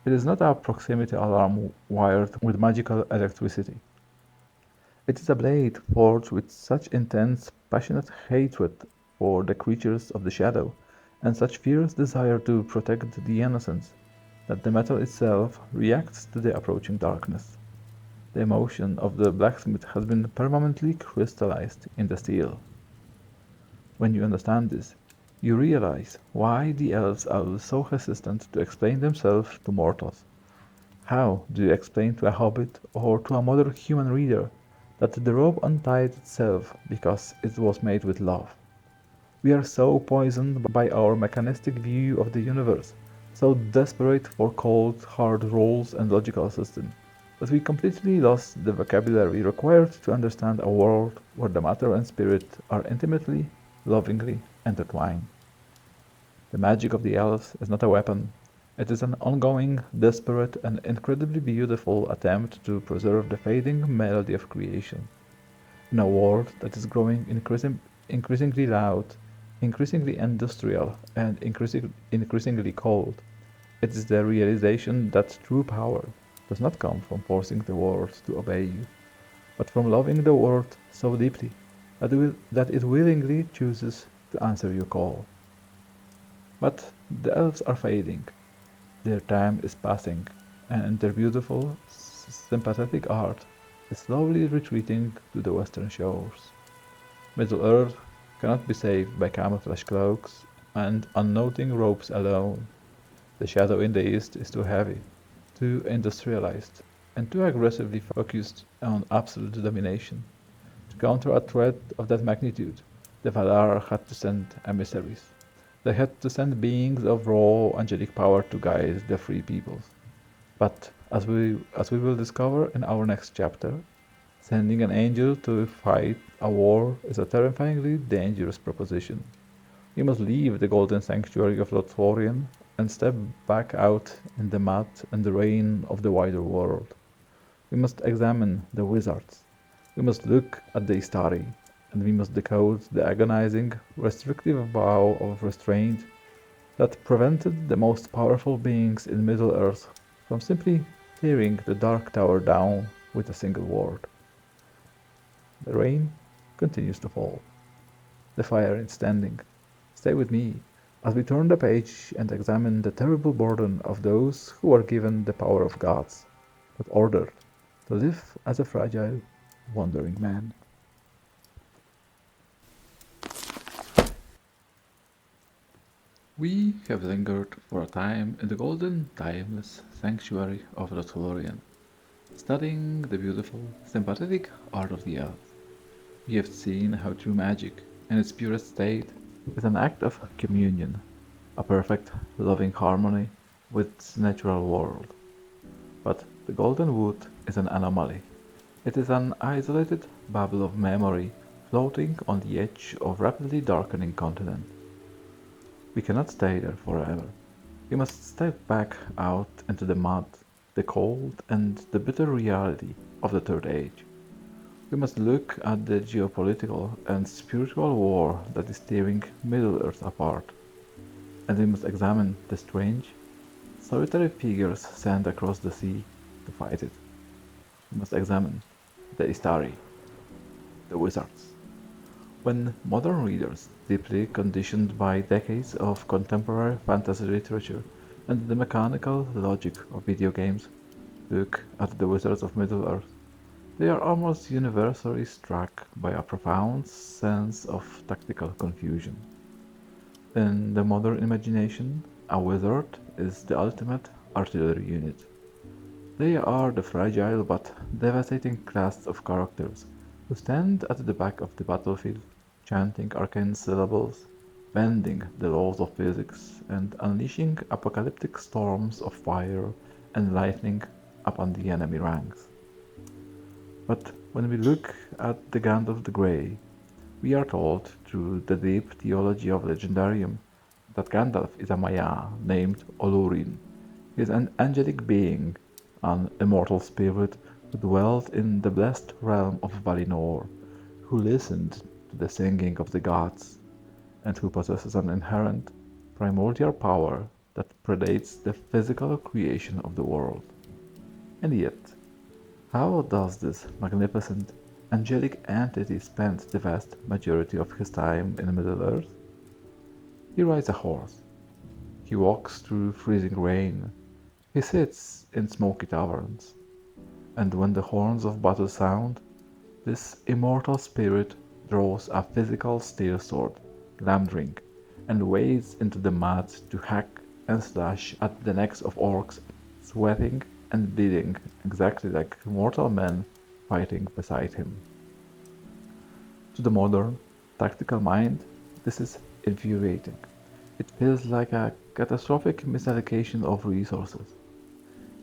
it is not a proximity alarm wired with magical electricity. It is a blade forged with such intense, passionate hatred for the creatures of the shadow, and such fierce desire to protect the innocents, that the metal itself reacts to the approaching darkness. The emotion of the blacksmith has been permanently crystallized in the steel. When you understand this, you realize why the elves are so hesitant to explain themselves to mortals. How do you explain to a hobbit or to a modern human reader that the rope untied itself because it was made with love? We are so poisoned by our mechanistic view of the universe, so desperate for cold, hard rules and logical systems, that we completely lost the vocabulary required to understand a world where the matter and spirit are intimately, lovingly intertwined. The magic of the elves is not a weapon. It is an ongoing, desperate, and incredibly beautiful attempt to preserve the fading melody of creation. In a world that is growing increasingly loud, increasingly industrial, and increasingly cold, it is the realization that true power does not come from forcing the world to obey you, but from loving the world so deeply that it willingly chooses to answer your call. But the elves are fading, their time is passing, and their beautiful, sympathetic art is slowly retreating to the western shores. Middle-earth cannot be saved by camouflage cloaks and unnoting ropes alone. The shadow in the east is too heavy, too industrialized, and too aggressively focused on absolute domination. To counter a threat of that magnitude, the Valar had to send emissaries. They had to send beings of raw angelic power to guide the free peoples. But as we will discover in our next chapter, sending an angel to fight a war is a terrifyingly dangerous proposition. We must leave the golden sanctuary of Lothlorien and step back out in the mud and the rain of the wider world. We must examine the wizards. We must look at the Istari, and we must decode the agonizing, restrictive vow of restraint that prevented the most powerful beings in Middle-earth from simply tearing the Dark Tower down with a single word. The rain continues to fall. The fire is standing. Stay with me as we turn the page and examine the terrible burden of those who are given the power of gods, but ordered to live as a fragile, wandering man. We have lingered for a time in the golden, timeless sanctuary of the Tolkien, studying the beautiful, sympathetic art of the elves. We have seen how true magic, in its purest state, is an act of communion, a perfect, loving harmony with the natural world. But the Golden Wood is an anomaly. It is an isolated bubble of memory floating on the edge of a rapidly darkening continent. We cannot stay there forever. We must step back out into the mud, the cold, and the bitter reality of the Third Age. We must look at the geopolitical and spiritual war that is tearing Middle-earth apart, and we must examine the strange, solitary figures sent across the sea to fight it. We must examine the Istari, the wizards. When modern readers, deeply conditioned by decades of contemporary fantasy literature and the mechanical logic of video games, look at the wizards of Middle-earth, they are almost universally struck by a profound sense of tactical confusion. In the modern imagination, a wizard is the ultimate artillery unit. They are the fragile but devastating class of characters who stand at the back of the battlefield, chanting arcane syllables, bending the laws of physics, and unleashing apocalyptic storms of fire and lightning upon the enemy ranks. But when we look at the Gandalf the Grey, we are told through the deep theology of Legendarium that Gandalf is a Maya named Olurin. He is an angelic being, an immortal spirit who dwelt in the blessed realm of Valinor, who listened to the singing of the gods, and who possesses an inherent, primordial power that predates the physical creation of the world. And yet, how does this magnificent, angelic entity spend the vast majority of his time in Middle-earth? He rides a horse. He walks through freezing rain. He sits in smoky taverns. And when the horns of battle sound, this immortal spirit draws a physical steel sword, Glamdring, and wades into the mud to hack and slash at the necks of orcs, sweating and bleeding exactly like mortal men fighting beside him. To the modern, tactical mind, this is infuriating. It feels like a catastrophic misallocation of resources.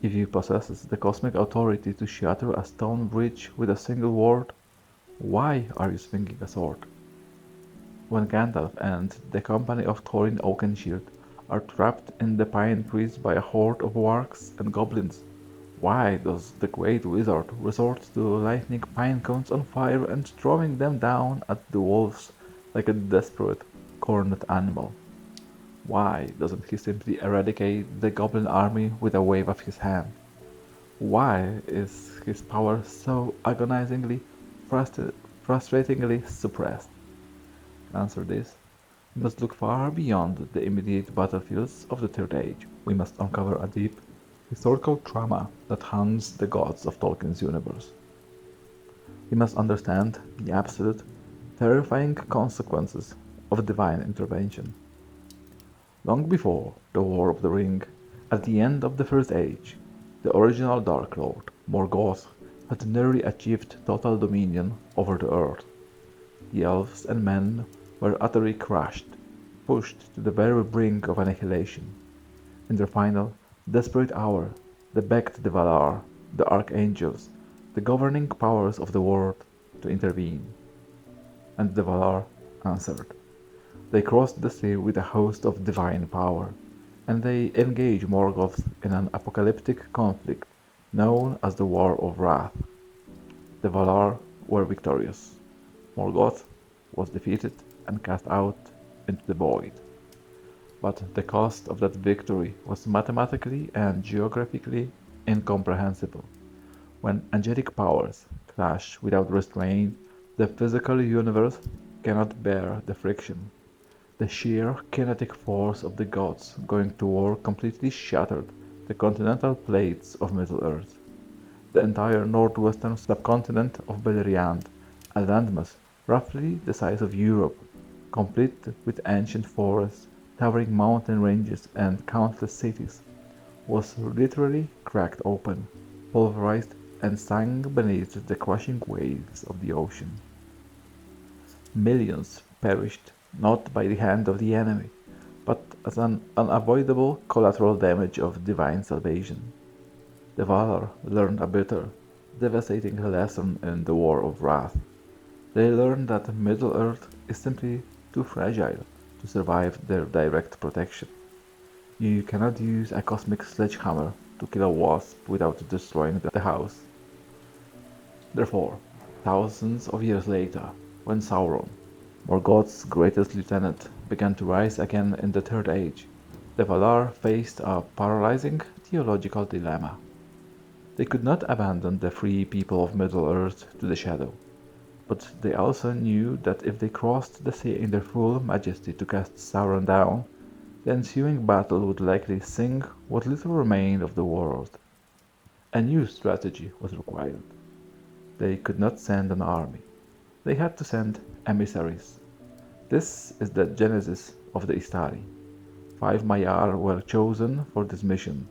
If you possess the cosmic authority to shatter a stone bridge with a single word, why are you swinging a sword? When Gandalf and the company of Thorin Oakenshield are trapped in the pine trees by a horde of wargs and goblins, why does the great wizard resort to lighting pine cones on fire and throwing them down at the wolves like a desperate, cornered animal? Why doesn't he simply eradicate the goblin army with a wave of his hand? Why is his power so agonizingly, frustratingly suppressed? To answer this, we must look far beyond the immediate battlefields of the Third Age. We must uncover a deep, historical trauma that haunts the gods of Tolkien's universe. We must understand the absolute, terrifying consequences of divine intervention. Long before the War of the Ring, at the end of the First Age, the original Dark Lord, Morgoth, had nearly achieved total dominion over the earth. The elves and men were utterly crushed, pushed to the very brink of annihilation. In their final, desperate hour, they begged the Valar, the archangels, the governing powers of the world, to intervene. And the Valar answered. They crossed the sea with a host of divine power, and they engaged Morgoth in an apocalyptic conflict known as the War of Wrath. The Valar were victorious. Morgoth was defeated and cast out into the void. But the cost of that victory was mathematically and geographically incomprehensible. When angelic powers clash without restraint, The physical universe cannot bear the friction. The sheer kinetic force of the gods going to war completely shattered the continental plates of Middle-earth. The entire northwestern subcontinent of Beleriand, a landmass roughly the size of Europe, complete with ancient forests, towering mountain ranges, and countless cities, was literally cracked open, pulverized, and sank beneath the crushing waves of the ocean. Millions perished not by the hand of the enemy, but as an unavoidable collateral damage of divine salvation. The Valar learned a bitter, devastating lesson in the War of Wrath. They learned that Middle-earth is simply too fragile to survive their direct protection. You cannot use a cosmic sledgehammer to kill a wasp without destroying the house. Therefore, thousands of years later, when Sauron, Morgoth's greatest lieutenant, began to rise again in the Third Age, the Valar faced a paralyzing theological dilemma. They could not abandon the free people of Middle-earth to the Shadow, but they also knew that if they crossed the sea in their full majesty to cast Sauron down, the ensuing battle would likely sink what little remained of the world. A new strategy was required. They could not send an army. They had to send emissaries. This is the genesis of the Istari. 5 Maiar were chosen for this mission,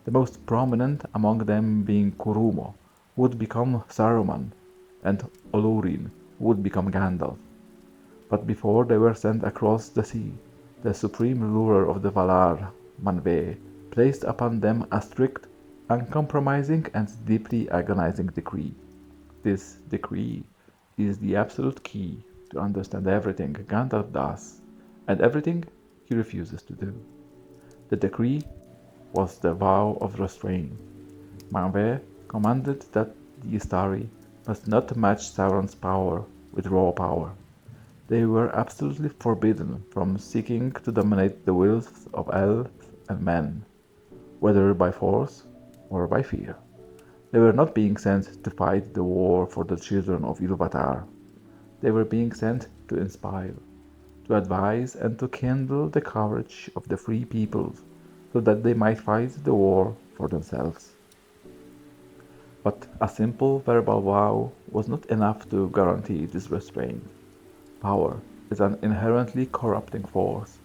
the most prominent among them being Kurumo, who would become Saruman, and Olurin, who would become Gandalf. But before they were sent across the sea, the supreme ruler of the Valar, Manwë, placed upon them a strict, uncompromising, and deeply agonizing decree. This decree is the absolute key to understand everything Gandalf does and everything he refuses to do. The decree was the vow of restraint. Manwë commanded that the Istari must not match Sauron's power with raw power. They were absolutely forbidden from seeking to dominate the wills of elves and men, whether by force or by fear. They were not being sent to fight the war for the children of Ilúvatar. They were being sent to inspire, to advise, and to kindle the courage of the free peoples so that they might fight the war for themselves. But a simple verbal vow was not enough to guarantee this restraint. Power is an inherently corrupting force,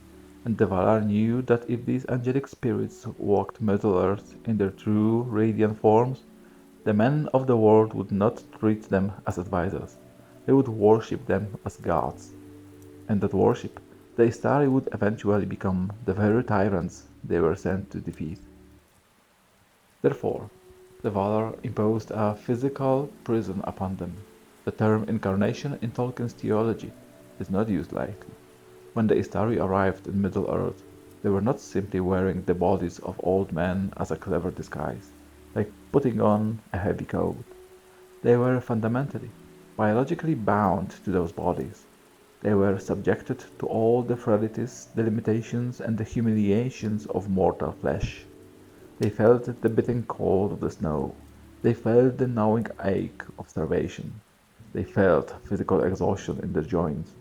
and the Valar knew that if these angelic spirits walked Middle-earth in their true radiant forms, the men of the world would not treat them as advisors. They would worship them as gods. And that worship, the Istari would eventually become the very tyrants they were sent to defeat. Therefore, the Valar imposed a physical prison upon them. The term incarnation in Tolkien's theology is not used lightly. When the Istari arrived in Middle-earth, they were not simply wearing the bodies of old men as a clever disguise, like putting on a heavy coat. They were fundamentally, biologically bound to those bodies. They were subjected to all the frailties, the limitations, and the humiliations of mortal flesh. They felt the biting cold of the snow. They felt the gnawing ache of starvation. They felt physical exhaustion in their joints.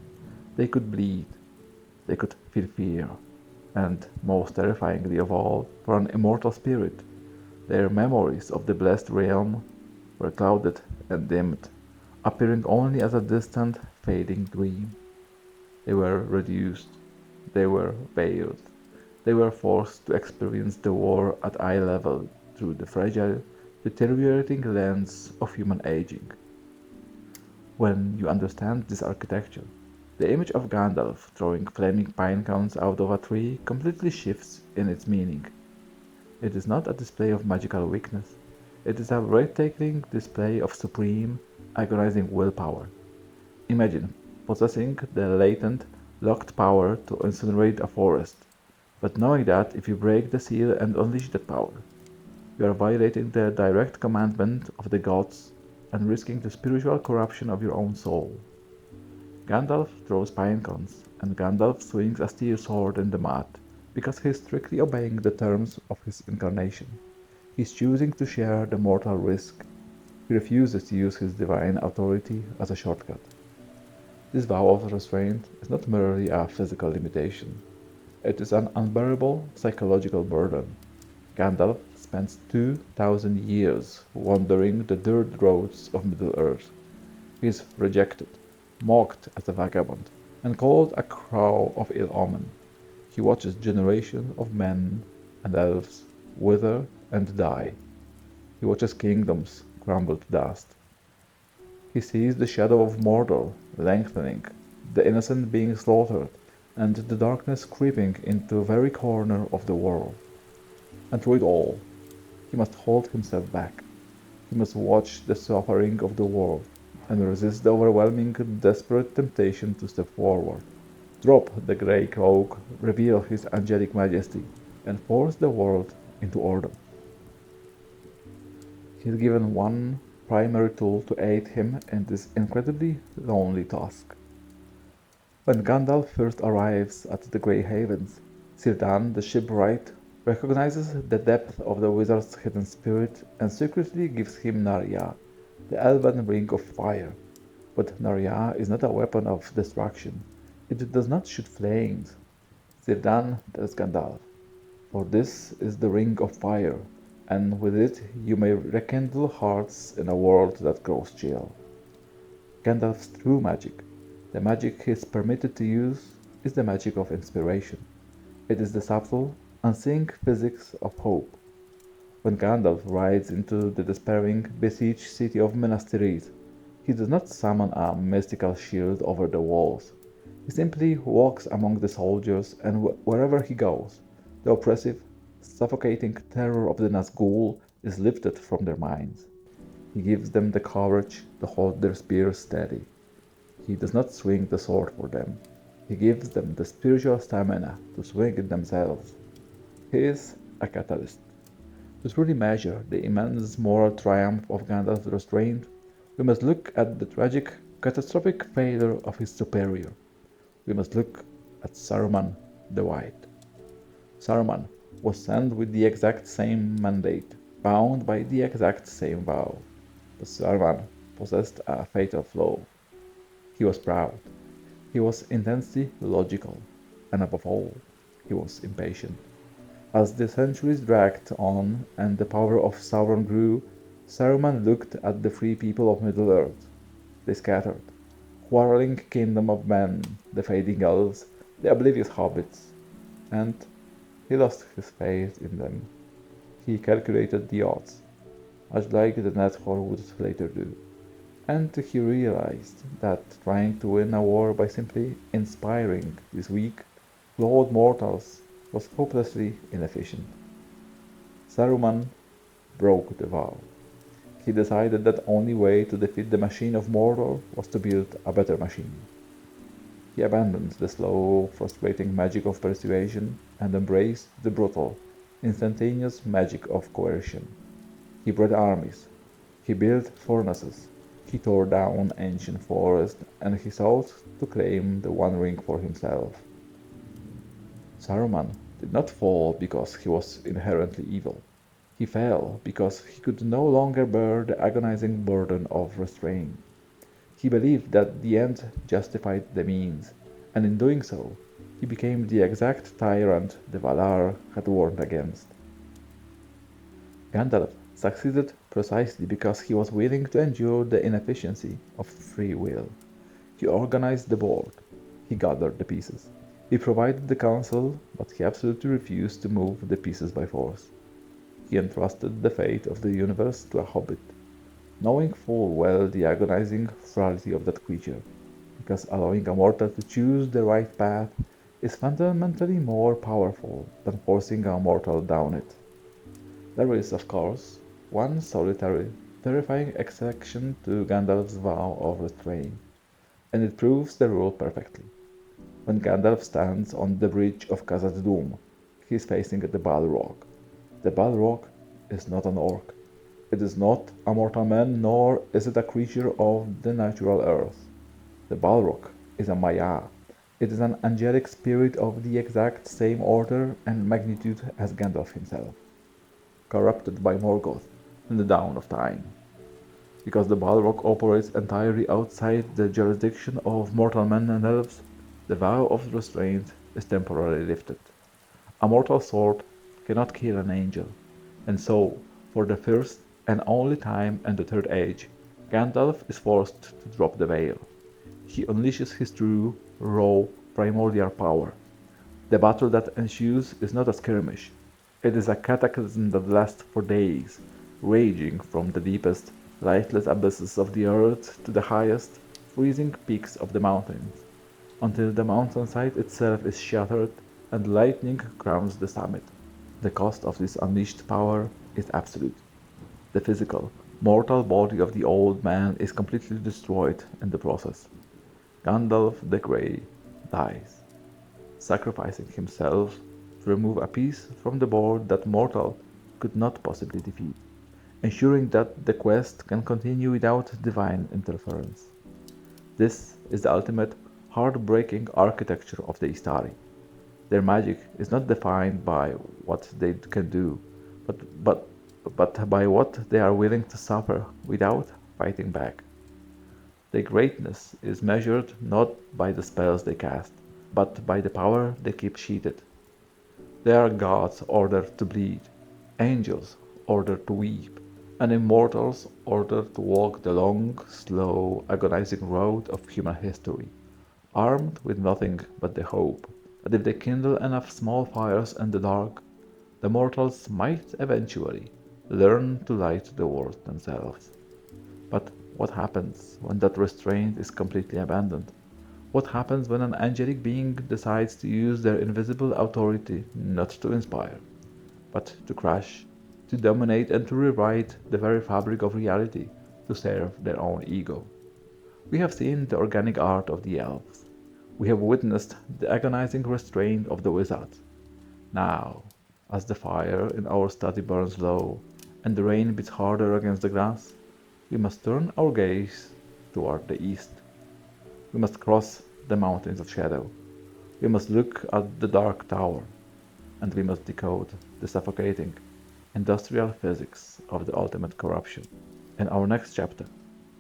They could bleed. They could feel fear. And, most terrifyingly of all, for an immortal spirit, their memories of the blessed realm were clouded and dimmed, appearing only as a distant, fading dream. They were reduced. They were veiled. They were forced to experience the war at eye level through the fragile, deteriorating lens of human aging. When you understand this architecture, the image of Gandalf throwing flaming pine cones out of a tree completely shifts in its meaning. It is not a display of magical weakness. It is a breathtaking display of supreme, agonizing willpower. Imagine possessing the latent, locked power to incinerate a forest, but knowing that if you break the seal and unleash that power, you are violating the direct commandment of the gods and risking the spiritual corruption of your own soul. Gandalf throws pine cones, and Gandalf swings a steel sword in the mud, because he is strictly obeying the terms of his incarnation. He is choosing to share the mortal risk. He refuses to use his divine authority as a shortcut. This vow of restraint is not merely a physical limitation, it is an unbearable psychological burden. Gandalf spends 2,000 years wandering the dirt roads of Middle-earth. He is rejected, mocked as a vagabond, and called a crow of ill omen. He watches generations of men and elves wither and die. He watches kingdoms crumble to dust. He sees the shadow of Mordor lengthening, the innocent being slaughtered, and the darkness creeping into every corner of the world. And through it all, he must hold himself back. He must watch the suffering of the world and resist the overwhelming, desperate temptation to step forward, drop the grey cloak, reveal his angelic majesty, and force the world into order. He is given one primary tool to aid him in this incredibly lonely task. When Gandalf first arrives at the Grey Havens, Círdan the shipwright recognizes the depth of the wizard's hidden spirit and secretly gives him Narya, the elven ring of fire. But Narya is not a weapon of destruction. It does not shoot flames. Círdan tells Gandalf, "For this is the ring of fire, and with it you may rekindle hearts in a world that grows chill." Gandalf's true magic, the magic he is permitted to use, is the magic of inspiration. It is the subtle, unseen physics of hope. When Gandalf rides into the despairing, besieged city of Minas Tirith, he does not summon a mystical shield over the walls. He simply walks among the soldiers, and wherever he goes, the oppressive, suffocating terror of the Nazgul is lifted from their minds. He gives them the courage to hold their spears steady. He does not swing the sword for them. He gives them the spiritual stamina to swing it themselves. He is a catalyst. To truly measure the immense moral triumph of Gandalf's restraint, we must look at the tragic, catastrophic failure of his superior. We must look at Saruman the White. Saruman was sent with the exact same mandate, bound by the exact same vow. But Saruman possessed a fatal flaw. He was proud. He was intensely logical. And above all, he was impatient. As the centuries dragged on and the power of Sauron grew, Saruman looked at the free people of Middle-earth. They scattered, quarreling kingdom of men, the fading elves, the oblivious hobbits, and he lost his faith in them. He calculated the odds, much like the Nethor would later do, and he realized that trying to win a war by simply inspiring these weak, flawed mortals was hopelessly inefficient. Saruman broke the vow. He decided that the only way to defeat the machine of Mordor was to build a better machine. He abandoned the slow, frustrating magic of persuasion and embraced the brutal, instantaneous magic of coercion. He bred armies. He built furnaces. He tore down ancient forests, and he sought to claim the One Ring for himself. Saruman did not fall because he was inherently evil. He fell because he could no longer bear the agonizing burden of restraint. He believed that the end justified the means, and in doing so, he became the exact tyrant the Valar had warned against. Gandalf succeeded precisely because he was willing to endure the inefficiency of free will. He organized the board. He gathered the pieces. He provided the council, but he absolutely refused to move the pieces by force. He entrusted the fate of the universe to a hobbit, knowing full well the agonizing frailty of that creature, because allowing a mortal to choose the right path is fundamentally more powerful than forcing a mortal down it. There is, of course, one solitary, terrifying exception to Gandalf's vow of restraint, and it proves the rule perfectly. When Gandalf stands on the bridge of Khazad-dûm, he is facing the Balrog. The Balrog is not an orc. It is not a mortal man, nor is it a creature of the natural earth. The Balrog is a Maya. It is an angelic spirit of the exact same order and magnitude as Gandalf himself, corrupted by Morgoth in the dawn of time. Because the Balrog operates entirely outside the jurisdiction of mortal men and elves, the vow of restraint is temporarily lifted. A mortal sword cannot kill an angel, and so, for the first and only time in the Third Age, Gandalf is forced to drop the veil. He unleashes his true, raw, primordial power. The battle that ensues is not a skirmish. It is a cataclysm that lasts for days, raging from the deepest, lifeless abysses of the earth to the highest, freezing peaks of the mountains, until the mountainside itself is shattered and lightning crowns the summit. The cost of this unleashed power is absolute. The physical, mortal body of the old man is completely destroyed in the process. Gandalf the Grey dies, sacrificing himself to remove a piece from the board that mortal could not possibly defeat, ensuring that the quest can continue without divine interference. This is the ultimate, heartbreaking architecture of the Istari. Their magic is not defined by what they can do, but, but, but by what they are willing to suffer without fighting back. Their greatness is measured not by the spells they cast, but by the power they keep sheathed. They are gods ordered to bleed, angels ordered to weep, and immortals ordered to walk the long, slow, agonizing road of human history, armed with nothing but the hope that if they kindle enough small fires in the dark, the mortals might eventually learn to light the world themselves. But what happens when that restraint is completely abandoned? What happens when an angelic being decides to use their invisible authority not to inspire, but to crush, to dominate, and to rewrite the very fabric of reality to serve their own ego? We have seen the organic art of the elves. We have witnessed the agonizing restraint of the wizards. Now, as the fire in our study burns low and the rain beats harder against the grass, we must turn our gaze toward the east. We must cross the mountains of shadow. We must look at the dark tower, and we must decode the suffocating, industrial physics of the ultimate corruption. In our next chapter,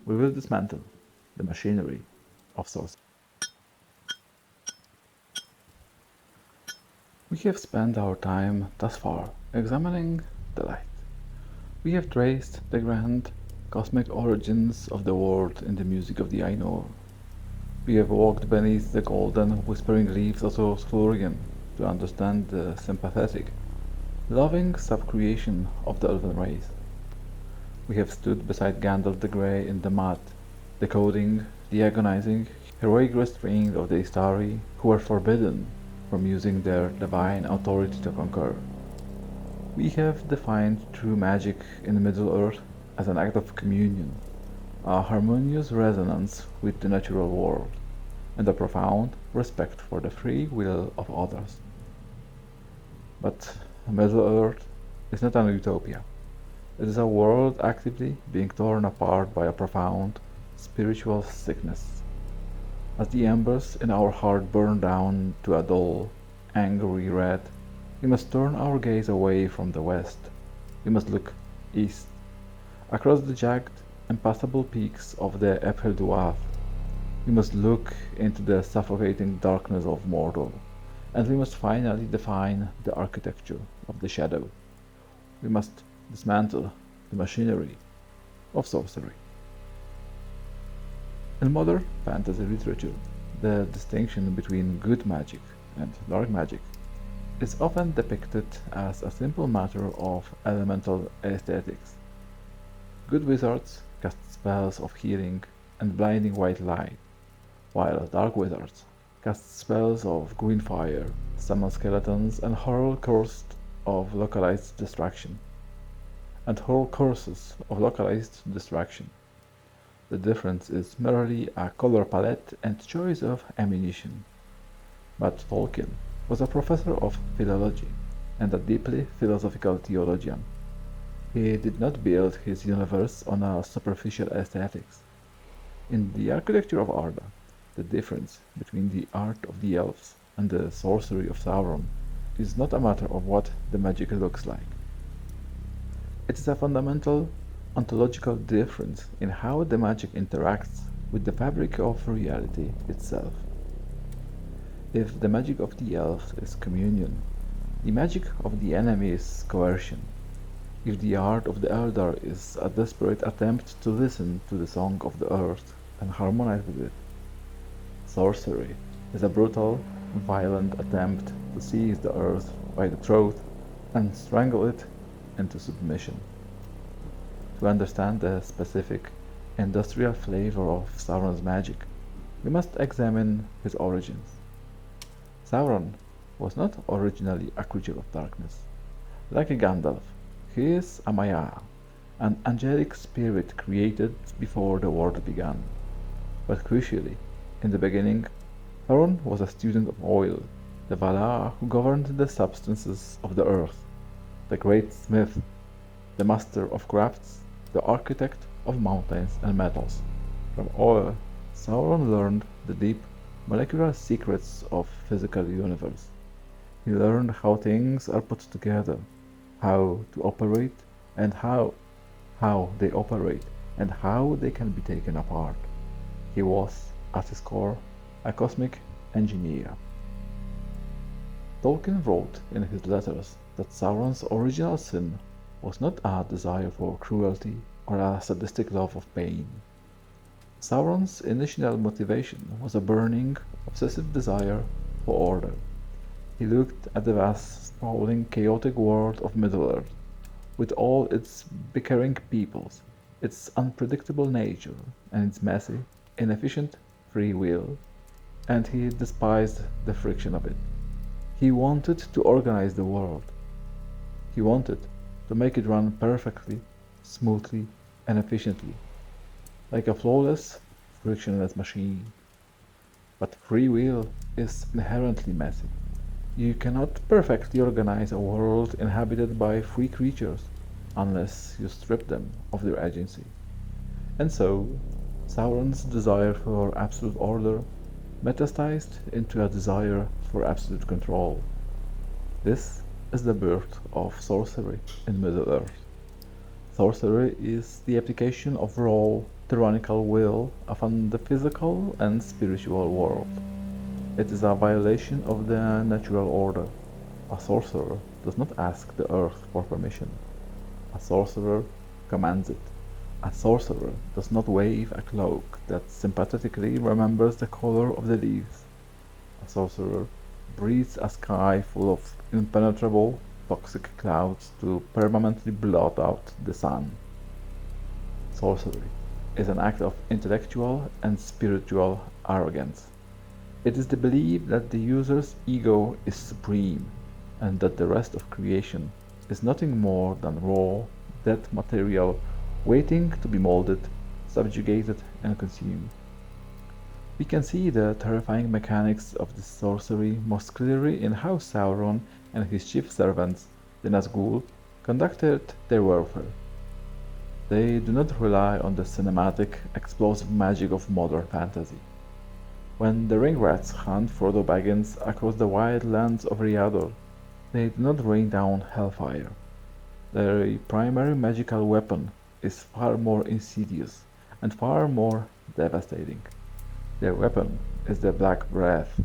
we will dismantle the machinery of sorcery. We have spent our time thus far examining the light. We have traced the grand cosmic origins of the world in the music of the Ainur. We have walked beneath the golden, whispering leaves of Sorcery to understand the sympathetic, loving subcreation of the Elven race. We have stood beside Gandalf the Grey in the mud, decoding the agonizing, heroic restraint of the Istari who were forbidden from using their divine authority to conquer. We have defined true magic in Middle-earth as an act of communion, a harmonious resonance with the natural world, and a profound respect for the free will of others. But Middle-earth is not an utopia. It is a world actively being torn apart by a profound spiritual sickness. As the embers in our heart burn down to a dull, angry red, we must turn our gaze away from the west. We must look east, across the jagged, impassable peaks of the Epilogue. We must look into the suffocating darkness of Mordor, and we must finally define the architecture of the shadow. We must dismantle the machinery of sorcery. In modern fantasy literature, the distinction between good magic and dark magic is often depicted as a simple matter of elemental aesthetics. Good wizards cast spells of healing and blinding white light, while dark wizards cast spells of green fire, summon skeletons, and hurl curses of localized destruction. The difference is merely a color palette and choice of ammunition. But Tolkien was a professor of philology and a deeply philosophical theologian. He did not build his universe on a superficial aesthetics. In the architecture of Arda, the difference between the art of the elves and the sorcery of Sauron is not a matter of what the magic looks like. It is a fundamental ontological difference in how the magic interacts with the fabric of reality itself. If the magic of the elves is communion, the magic of the enemy is coercion. If the art of the Eldar is a desperate attempt to listen to the song of the earth and harmonize with it, sorcery is a brutal, violent attempt to seize the earth by the throat and strangle it into submission. To understand the specific, industrial flavor of Sauron's magic, we must examine his origins. Sauron was not originally a creature of darkness. Like Gandalf, he is a Maya, an angelic spirit created before the world began. But crucially, in the beginning, Sauron was a student of oil, the Valar who governed the substances of the earth, the great smith, the master of crafts, the architect of mountains and metals. From oil, Sauron learned the deep molecular secrets of physical universe. He learned how things are put together, how to operate and how they operate and how they can be taken apart. He was, at his core, a cosmic engineer. Tolkien wrote in his letters that Sauron's original sin was not a desire for cruelty or a sadistic love of pain. Sauron's initial motivation was a burning, obsessive desire for order. He looked at the vast, sprawling, chaotic world of Middle-earth, with all its bickering peoples, its unpredictable nature, and its messy, inefficient free will, and he despised the friction of it. He wanted to organize the world. He wanted to make it run perfectly, smoothly, and efficiently, like a flawless, frictionless machine. But free will is inherently messy. You cannot perfectly organize a world inhabited by free creatures unless you strip them of their agency. And so, Sauron's desire for absolute order metastasized into a desire for absolute control. This is the birth of sorcery in Middle-earth. Sorcery is the application of raw, tyrannical will upon the physical and spiritual world. It is a violation of the natural order. A sorcerer does not ask the earth for permission. A sorcerer commands it. A sorcerer does not wave a cloak that sympathetically remembers the color of the leaves. A sorcerer breathes a sky full of impenetrable, toxic clouds to permanently blot out the sun. Sorcery is an act of intellectual and spiritual arrogance. It is the belief that the user's ego is supreme and that the rest of creation is nothing more than raw, dead material waiting to be molded, subjugated, and consumed. We can see the terrifying mechanics of this sorcery most clearly in how Sauron and his chief servants, the Nazgûl, conducted their warfare. They do not rely on the cinematic, explosive magic of modern fantasy. When the Ringrats hunt Frodo Baggins across the wide lands of Rhiannon, they do not rain down hellfire. Their primary magical weapon is far more insidious and far more devastating. Their weapon is the Black Breath.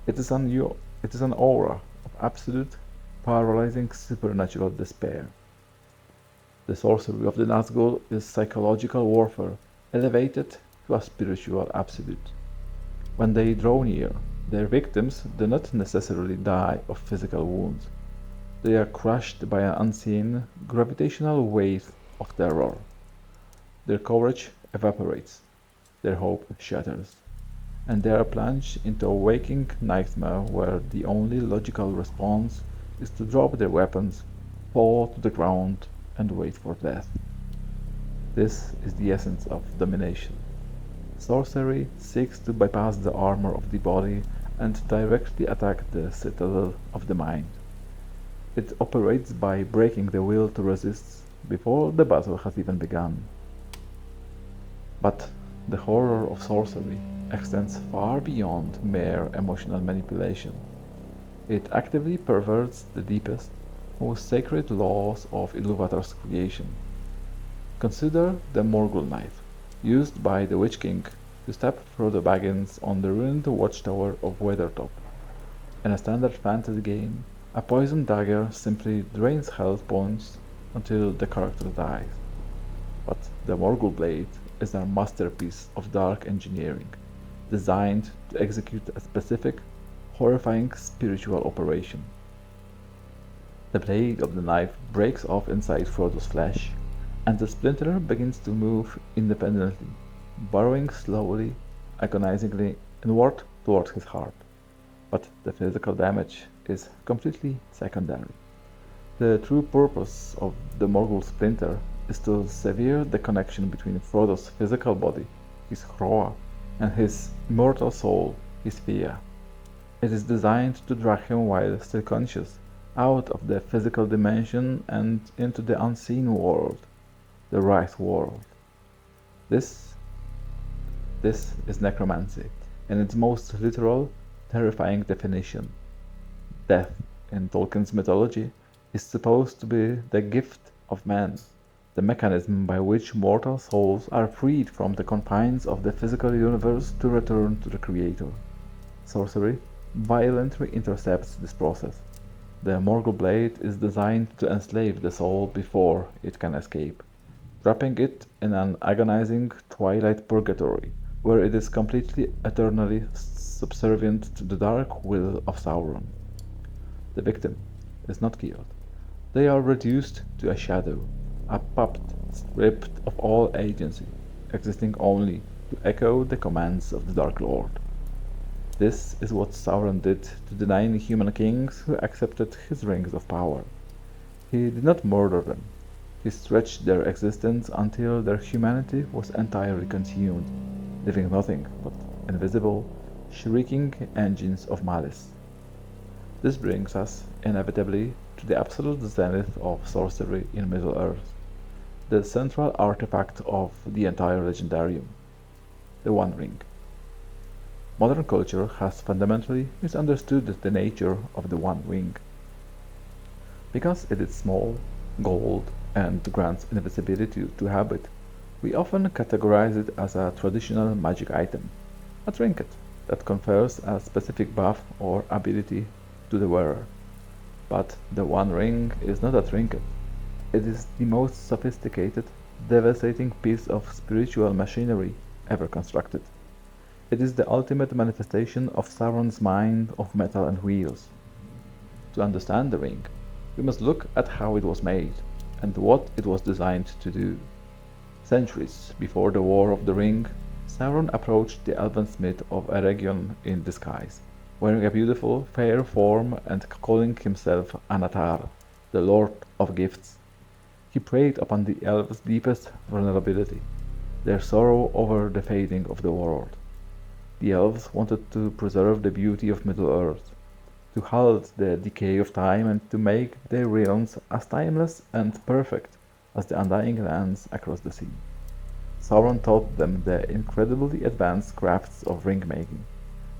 It is an aura of absolute, paralyzing supernatural despair. The sorcery of the Nazgûl is psychological warfare elevated to a spiritual absolute. When they draw near, their victims do not necessarily die of physical wounds. They are crushed by an unseen, gravitational wave of terror. Their courage evaporates, their hope shatters, and they are plunged into a waking nightmare where the only logical response is to drop their weapons, fall to the ground, and wait for death. This is the essence of domination. Sorcery seeks to bypass the armor of the body and directly attack the citadel of the mind. It operates by breaking the will to resist before the battle has even begun. But the horror of sorcery extends far beyond mere emotional manipulation. It actively perverts the deepest, most sacred laws of Ilúvatar's creation. Consider the Morgul knife, used by the Witch King to stab Frodo Baggins on the ruined watchtower of Weathertop. In a standard fantasy game, a poison dagger simply drains health points until the character dies. But the Morgul blade is a masterpiece of dark engineering, designed to execute a specific, horrifying spiritual operation. The blade of the knife breaks off inside Frodo's flesh, and the splinter begins to move independently, burrowing slowly, agonizingly inward toward his heart. But the physical damage is completely secondary. The true purpose of the Morgul splinter is to sever the connection between Frodo's physical body, his Hroa, and his immortal soul, his Fia. It is designed to drag him while still conscious, out of the physical dimension and into the unseen world, the right world. This, this is necromancy, in its most literal, terrifying definition. Death, in Tolkien's mythology, is supposed to be the gift of man, the mechanism by which mortal souls are freed from the confines of the physical universe to return to the Creator. Sorcery violently intercepts this process. The Morgul blade is designed to enslave the soul before it can escape, trapping it in an agonizing twilight purgatory, where it is completely eternally subservient to the dark will of Sauron. The victim is not killed. They are reduced to a shadow, a puppet stripped of all agency, existing only to echo the commands of the Dark Lord. This is what Sauron did to the 9 human kings who accepted his rings of power. He did not murder them. He stretched their existence until their humanity was entirely consumed, leaving nothing but invisible, shrieking engines of malice. This brings us, inevitably, to the absolute zenith of sorcery in Middle-earth, the central artifact of the entire legendarium, the One Ring. Modern culture has fundamentally misunderstood the nature of the One Ring. Because it is small, gold, and grants invisibility to habit, we often categorize it as a traditional magic item, a trinket that confers a specific buff or ability to the wearer. But the One Ring is not a trinket. It is the most sophisticated, devastating piece of spiritual machinery ever constructed. It is the ultimate manifestation of Sauron's mind of metal and wheels. To understand the ring, we must look at how it was made and what it was designed to do. Centuries before the War of the Ring, Sauron approached the elven smith of Eregion in disguise, wearing a beautiful, fair form and calling himself Anatar, the Lord of Gifts. He preyed upon the elves' deepest vulnerability, their sorrow over the fading of the world. The elves wanted to preserve the beauty of Middle-earth, to halt the decay of time and to make their realms as timeless and perfect as the undying lands across the sea. Sauron taught them the incredibly advanced crafts of ring-making,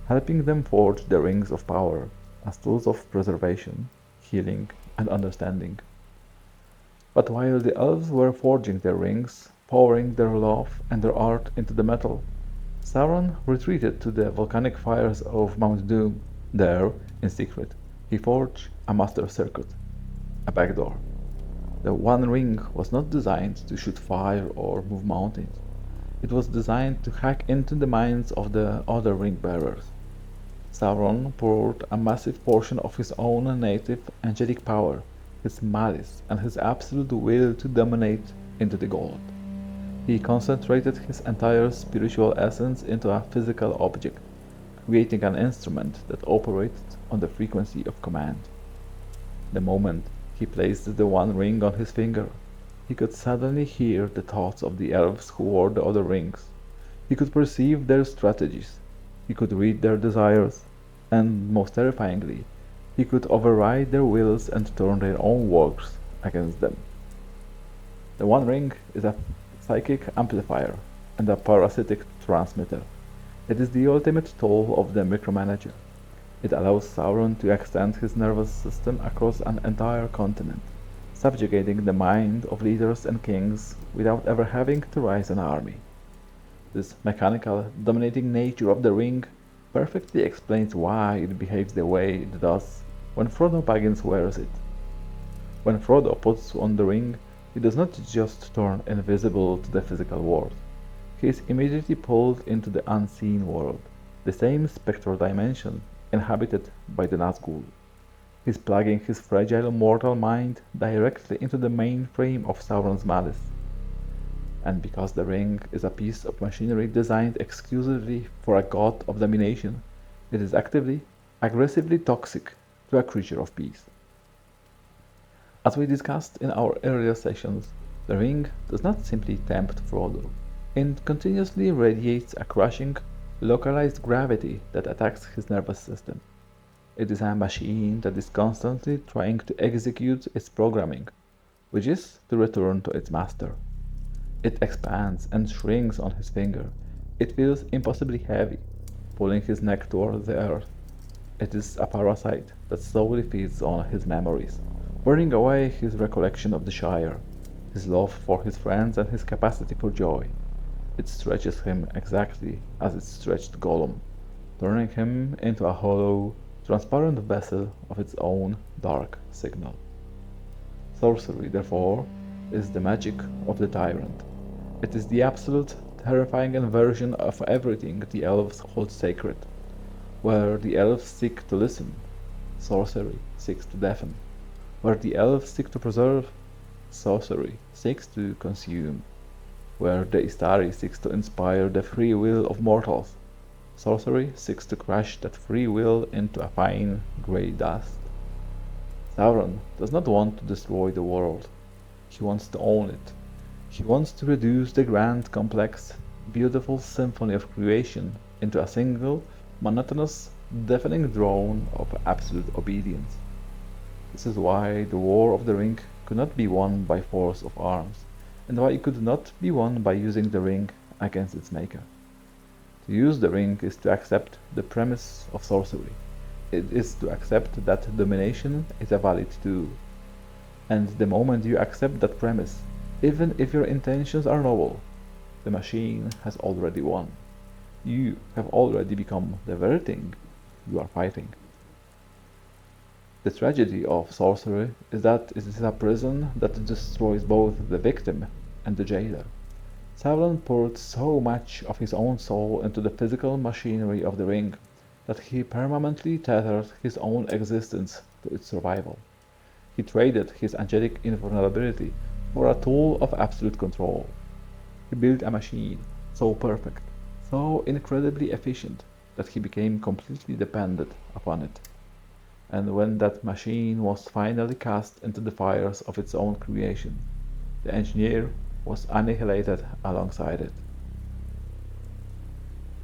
helping them forge the rings of power as tools of preservation, healing, and understanding. But while the elves were forging their rings, pouring their love and their art into the metal, Sauron retreated to the volcanic fires of Mount Doom. There, in secret, he forged a master circuit, a backdoor. The One Ring was not designed to shoot fire or move mountains. It was designed to hack into the minds of the other ring bearers. Sauron poured a massive portion of his own native angelic power, his malice, and his absolute will to dominate into the gold. He concentrated his entire spiritual essence into a physical object, creating an instrument that operated on the frequency of command. The moment he placed the One Ring on his finger, he could suddenly hear the thoughts of the elves who wore the other rings. He could perceive their strategies. He could read their desires, and most terrifyingly, he could override their wills and turn their own works against them. The One Ring is a psychic amplifier and a parasitic transmitter. It is the ultimate tool of the micromanager. It allows Sauron to extend his nervous system across an entire continent, subjugating the mind of leaders and kings without ever having to raise an army. This mechanical, dominating nature of the ring perfectly explains why it behaves the way it does when Frodo Baggins wears it. When Frodo puts on the ring, he does not just turn invisible to the physical world. He is immediately pulled into the unseen world, the same spectral dimension inhabited by the Nazgul. He's plugging his fragile mortal mind directly into the mainframe of Sauron's malice. And because the ring is a piece of machinery designed exclusively for a god of domination, it is actively, aggressively toxic to a creature of peace. As we discussed in our earlier sessions, the ring does not simply tempt Frodo. It continuously radiates a crushing, localized gravity that attacks his nervous system. It is a machine that is constantly trying to execute its programming, which is to return to its master. It expands and shrinks on his finger. It feels impossibly heavy, pulling his neck toward the earth. It is a parasite that slowly feeds on his memories, burning away his recollection of the Shire, his love for his friends and his capacity for joy. It stretches him exactly as it stretched Gollum, turning him into a hollow, transparent vessel of its own dark signal. Sorcery, therefore, is the magic of the tyrant. It is the absolute, terrifying inversion of everything the elves hold sacred. Where the elves seek to listen, sorcery seeks to deafen. Where the elves seek to preserve, sorcery seeks to consume. Where the Istari seeks to inspire the free will of mortals, sorcery seeks to crush that free will into a fine grey dust. Sauron does not want to destroy the world. He wants to own it. He wants to reduce the grand, complex, beautiful symphony of creation into a single, monotonous, deafening drone of absolute obedience. This is why the War of the Ring could not be won by force of arms, and why it could not be won by using the ring against its maker. To use the ring is to accept the premise of sorcery. It is to accept that domination is a valid tool. And the moment you accept that premise, even if your intentions are noble, the machine has already won. You have already become the very thing you are fighting. The tragedy of sorcery is that it is a prison that destroys both the victim and the jailer. Sauron poured so much of his own soul into the physical machinery of the ring that he permanently tethered his own existence to its survival. He traded his angelic invulnerability for a tool of absolute control. He built a machine so perfect, so incredibly efficient, that he became completely dependent upon it. And when that machine was finally cast into the fires of its own creation, the engineer was annihilated alongside it.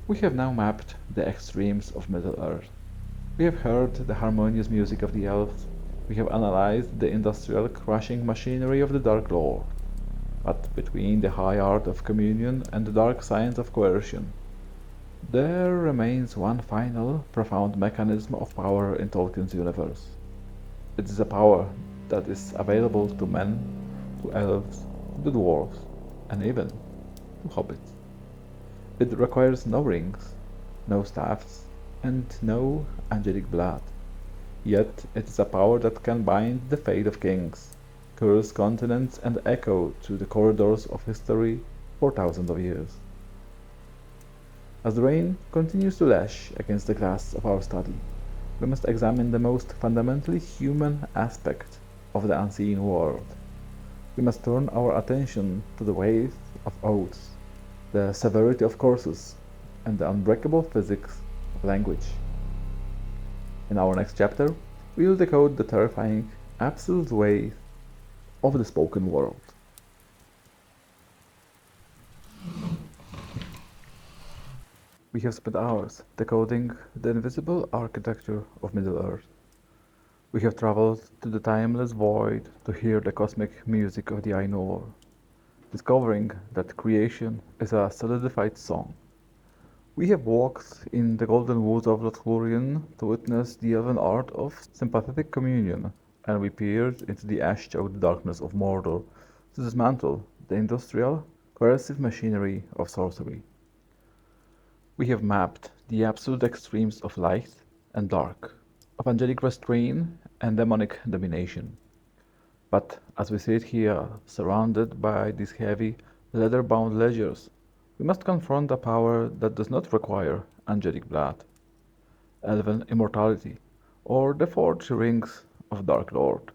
We have now mapped the extremes of Middle-earth. We have heard the harmonious music of the elves. We have analyzed the industrial crushing machinery of the Dark Lord. But between the high art of communion and the dark science of coercion, there remains one final, profound mechanism of power in Tolkien's universe. It is a power that is available to men, to elves, to dwarves, and even to hobbits. It requires no rings, no staffs, and no angelic blood. Yet it is a power that can bind the fate of kings, curse continents, and echo through the corridors of history for thousands of years. As the rain continues to lash against the glass of our study, we must examine the most fundamentally human aspect of the unseen world. We must turn our attention to the weight of oaths, the severity of curses, and the unbreakable physics of language. In our next chapter, we will decode the terrifying, absolute weight of the spoken word. We have spent hours decoding the invisible architecture of Middle-earth. We have traveled to the timeless void to hear the cosmic music of the Ainur, discovering that creation is a solidified song. We have walked in the golden woods of Lothlorien to witness the elven art of sympathetic communion and we peered into the ash-choked darkness of Mordor to dismantle the industrial, coercive machinery of sorcery. We have mapped the absolute extremes of light and dark, of angelic restraint and demonic domination. But as we sit here, surrounded by these heavy, leather-bound ledgers, we must confront a power that does not require angelic blood, elven immortality, or the forged rings of Dark Lord.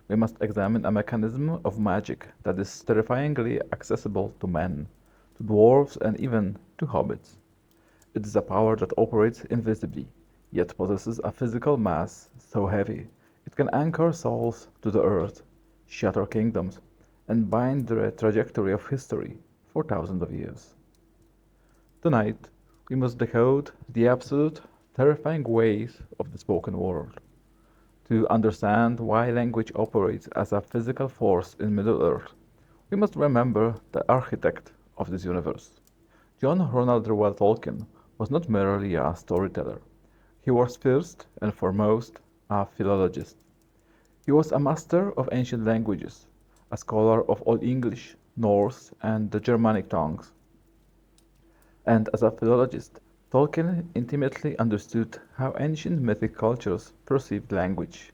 We must examine a mechanism of magic that is terrifyingly accessible to men, to dwarves, and even to hobbits. It is a power that operates invisibly, yet possesses a physical mass so heavy it can anchor souls to the earth, shatter kingdoms, and bind the trajectory of history for thousands of years. Tonight, we must decode the absolute, terrifying ways of the spoken word. To understand why language operates as a physical force in Middle-earth, we must remember the architect of this universe. John Ronald Reuel Tolkien was not merely a storyteller. He was first and foremost a philologist. He was a master of ancient languages, a scholar of Old English, Norse, and the Germanic tongues. And as a philologist, Tolkien intimately understood how ancient mythic cultures perceived language.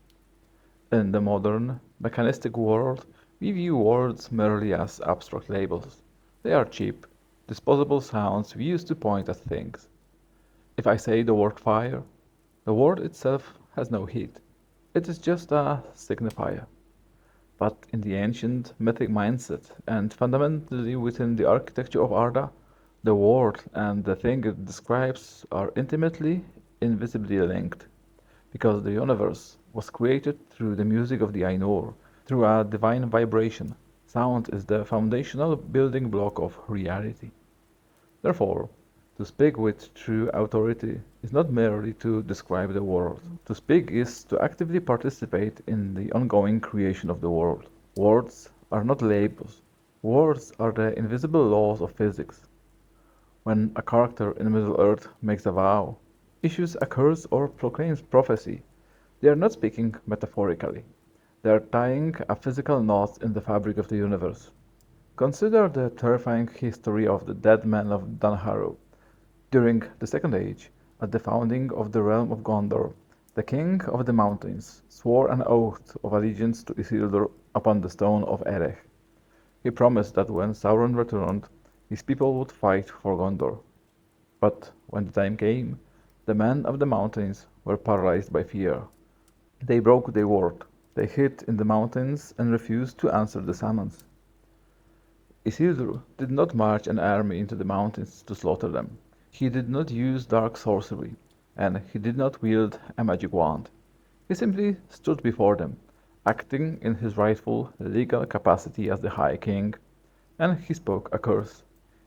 In the modern, mechanistic world, we view words merely as abstract labels. They are cheap, disposable sounds we use to point at things. If I say the word fire, the word itself has no heat. It is just a signifier. But in the ancient mythic mindset, and fundamentally within the architecture of Arda, the word and the thing it describes are intimately, invisibly linked, because the universe was created through the music of the Ainur, through a divine vibration. Sound is the foundational building block of reality. Therefore, to speak with true authority is not merely to describe the world. To speak is to actively participate in the ongoing creation of the world. Words are not labels. Words are the invisible laws of physics. When a character in Middle-earth makes a vow, issues a curse, or proclaims prophecy, they are not speaking metaphorically. They are tying a physical knot in the fabric of the universe. Consider the terrifying history of the dead men of Dunharrow. During the Second Age, at the founding of the realm of Gondor, the king of the mountains swore an oath of allegiance to Isildur upon the stone of Erech. He promised that when Sauron returned, his people would fight for Gondor. But when the time came, the men of the mountains were paralyzed by fear. They broke their word. They hid in the mountains and refused to answer the summons. Isildur did not march an army into the mountains to slaughter them. He did not use dark sorcery, and he did not wield a magic wand. He simply stood before them, acting in his rightful legal capacity as the High King, and he spoke a curse.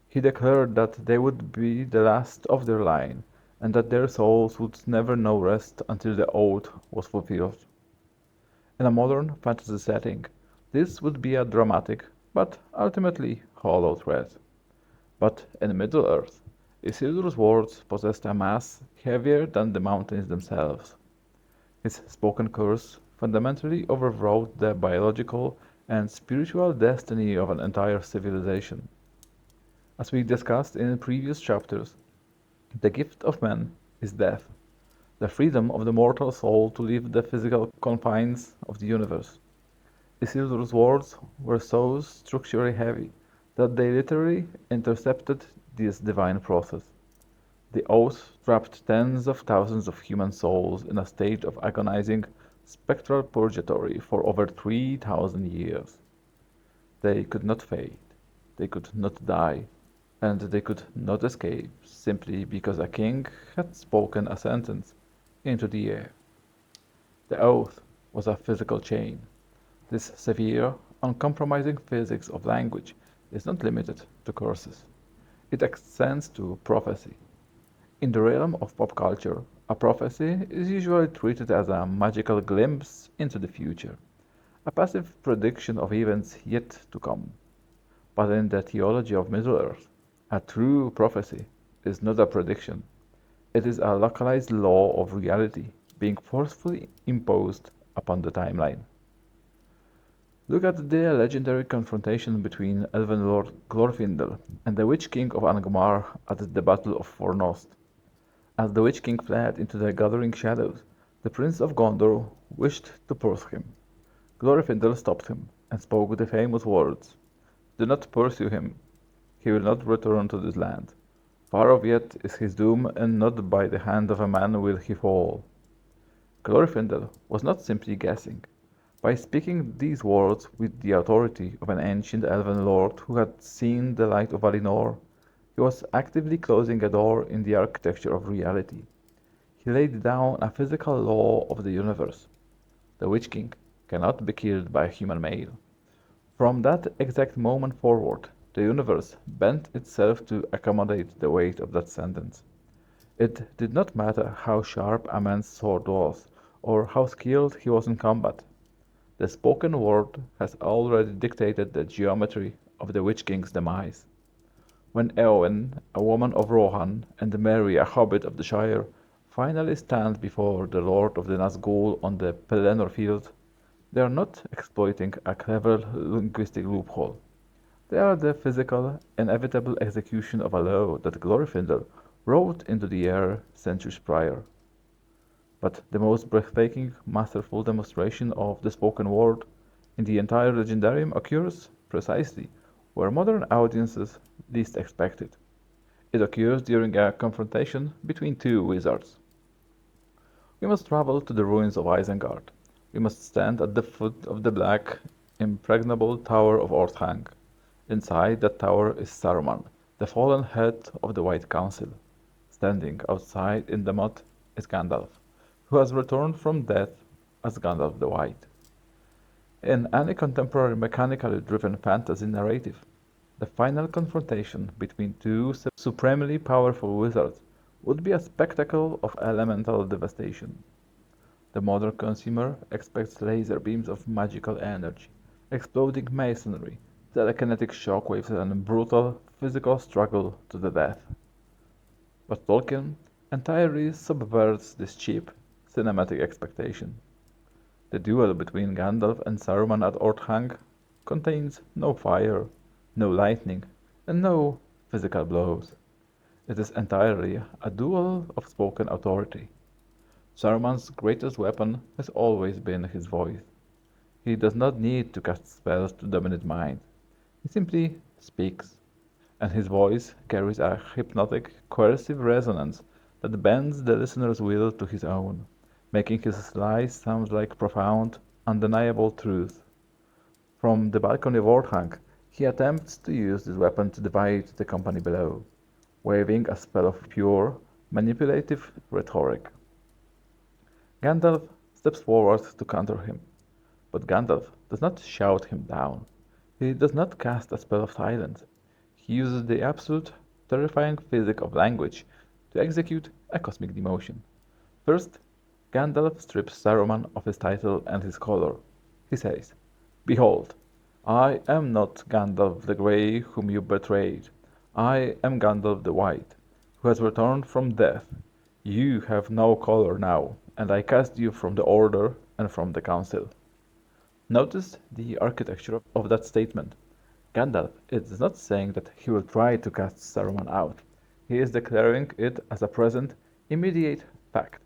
He declared that they would be the last of their line, and that their souls would never know rest until the oath was fulfilled. In a modern fantasy setting, this would be a dramatic, but ultimately hollow threat. But in Middle-earth, Isildur's words possessed a mass heavier than the mountains themselves. His spoken curse fundamentally overrode the biological and spiritual destiny of an entire civilization. As we discussed in previous chapters, the gift of man is death, the freedom of the mortal soul to leave the physical confines of the universe. Isildur's words were so structurally heavy that they literally intercepted this divine process. The oath trapped tens of thousands of human souls in a state of agonizing, spectral purgatory for over 3,000 years. They could not fade, they could not die, and they could not escape simply because a king had spoken a sentence into the air. The oath was a physical chain. This severe, uncompromising physics of language is not limited to curses. It extends to prophecy. In the realm of pop culture, a prophecy is usually treated as a magical glimpse into the future, a passive prediction of events yet to come. But in the theology of Middle-earth, a true prophecy is not a prediction. It is a localized law of reality being forcefully imposed upon the timeline. Look at the legendary confrontation between Elven Lord Glorfindel and the Witch King of Angmar at the Battle of Fornost. As the Witch King fled into the gathering shadows, the Prince of Gondor wished to pursue him. Glorfindel stopped him and spoke the famous words, "Do not pursue him. He will not return to this land. Far off yet is his doom, and not by the hand of a man will he fall." Glorfindel was not simply guessing. By speaking these words with the authority of an ancient elven lord who had seen the light of Valinor, he was actively closing a door in the architecture of reality. He laid down a physical law of the universe. The Witch King cannot be killed by a human male. From that exact moment forward, the universe bent itself to accommodate the weight of that sentence. It did not matter how sharp a man's sword was, or how skilled he was in combat. The spoken word has already dictated the geometry of the Witch King's demise. When Eowyn, a woman of Rohan, and Mary, a hobbit of the Shire, finally stand before the Lord of the Nazgul on the Pelennor field, they are not exploiting a clever linguistic loophole. They are the physical, inevitable execution of a law that Glorfindel wrote into the air centuries prior. But the most breathtaking, masterful demonstration of the spoken word in the entire legendarium occurs precisely where modern audiences least expect it. It occurs during a confrontation between two wizards. We must travel to the ruins of Isengard. We must stand at the foot of the black, impregnable tower of Orthanc. Inside that tower is Saruman, the fallen head of the White Council. Standing outside in the mud is Gandalf, who has returned from death as Gandalf the White. In any contemporary mechanically driven fantasy narrative, the final confrontation between two supremely powerful wizards would be a spectacle of elemental devastation. The modern consumer expects laser beams of magical energy, exploding masonry, telekinetic shockwaves, and brutal physical struggle to the death. But Tolkien entirely subverts this cheap, cinematic expectation. The duel between Gandalf and Saruman at Orthanc contains no fire, no lightning, and no physical blows. It is entirely a duel of spoken authority. Saruman's greatest weapon has always been his voice. He does not need to cast spells to dominate mind. He simply speaks, and his voice carries a hypnotic, coercive resonance that bends the listener's will to his own, making his lies sound like profound, undeniable truth. From the balcony of Orthanc, he attempts to use this weapon to divide the company below, waving a spell of pure, manipulative rhetoric. Gandalf steps forward to counter him, but Gandalf does not shout him down. He does not cast a spell of silence. He uses the absolute, terrifying physics of language to execute a cosmic demotion. First, Gandalf strips Saruman of his title and his color. He says, "Behold, I am not Gandalf the Grey whom you betrayed. I am Gandalf the White, who has returned from death. You have no color now, and I cast you from the Order and from the Council." Notice the architecture of that statement. Gandalf is not saying that he will try to cast Saruman out. He is declaring it as a present, immediate fact.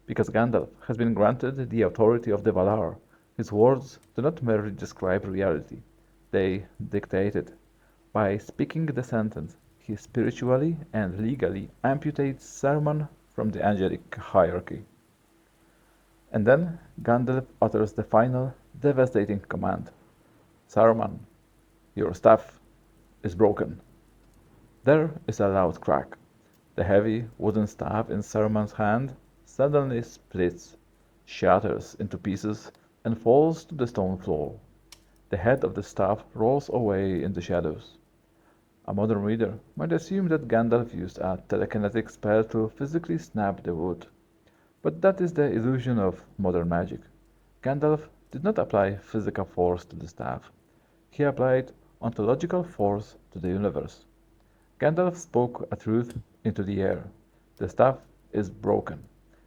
Because Gandalf has been granted the authority of the Valar, his words do not merely describe reality, they dictate it. By speaking the sentence, he spiritually and legally amputates Saruman from the angelic hierarchy. And then Gandalf utters the final, devastating command. "Saruman, your staff is broken." There is a loud crack. The heavy wooden staff in Saruman's hand suddenly splits, shatters into pieces, and falls to the stone floor. The head of the staff rolls away in the shadows. A modern reader might assume that Gandalf used a telekinetic spell to physically snap the wood. But that is the illusion of modern magic. Gandalf did not apply physical force to the staff. He applied ontological force to the universe. Gandalf spoke a truth into the air. The staff is broken.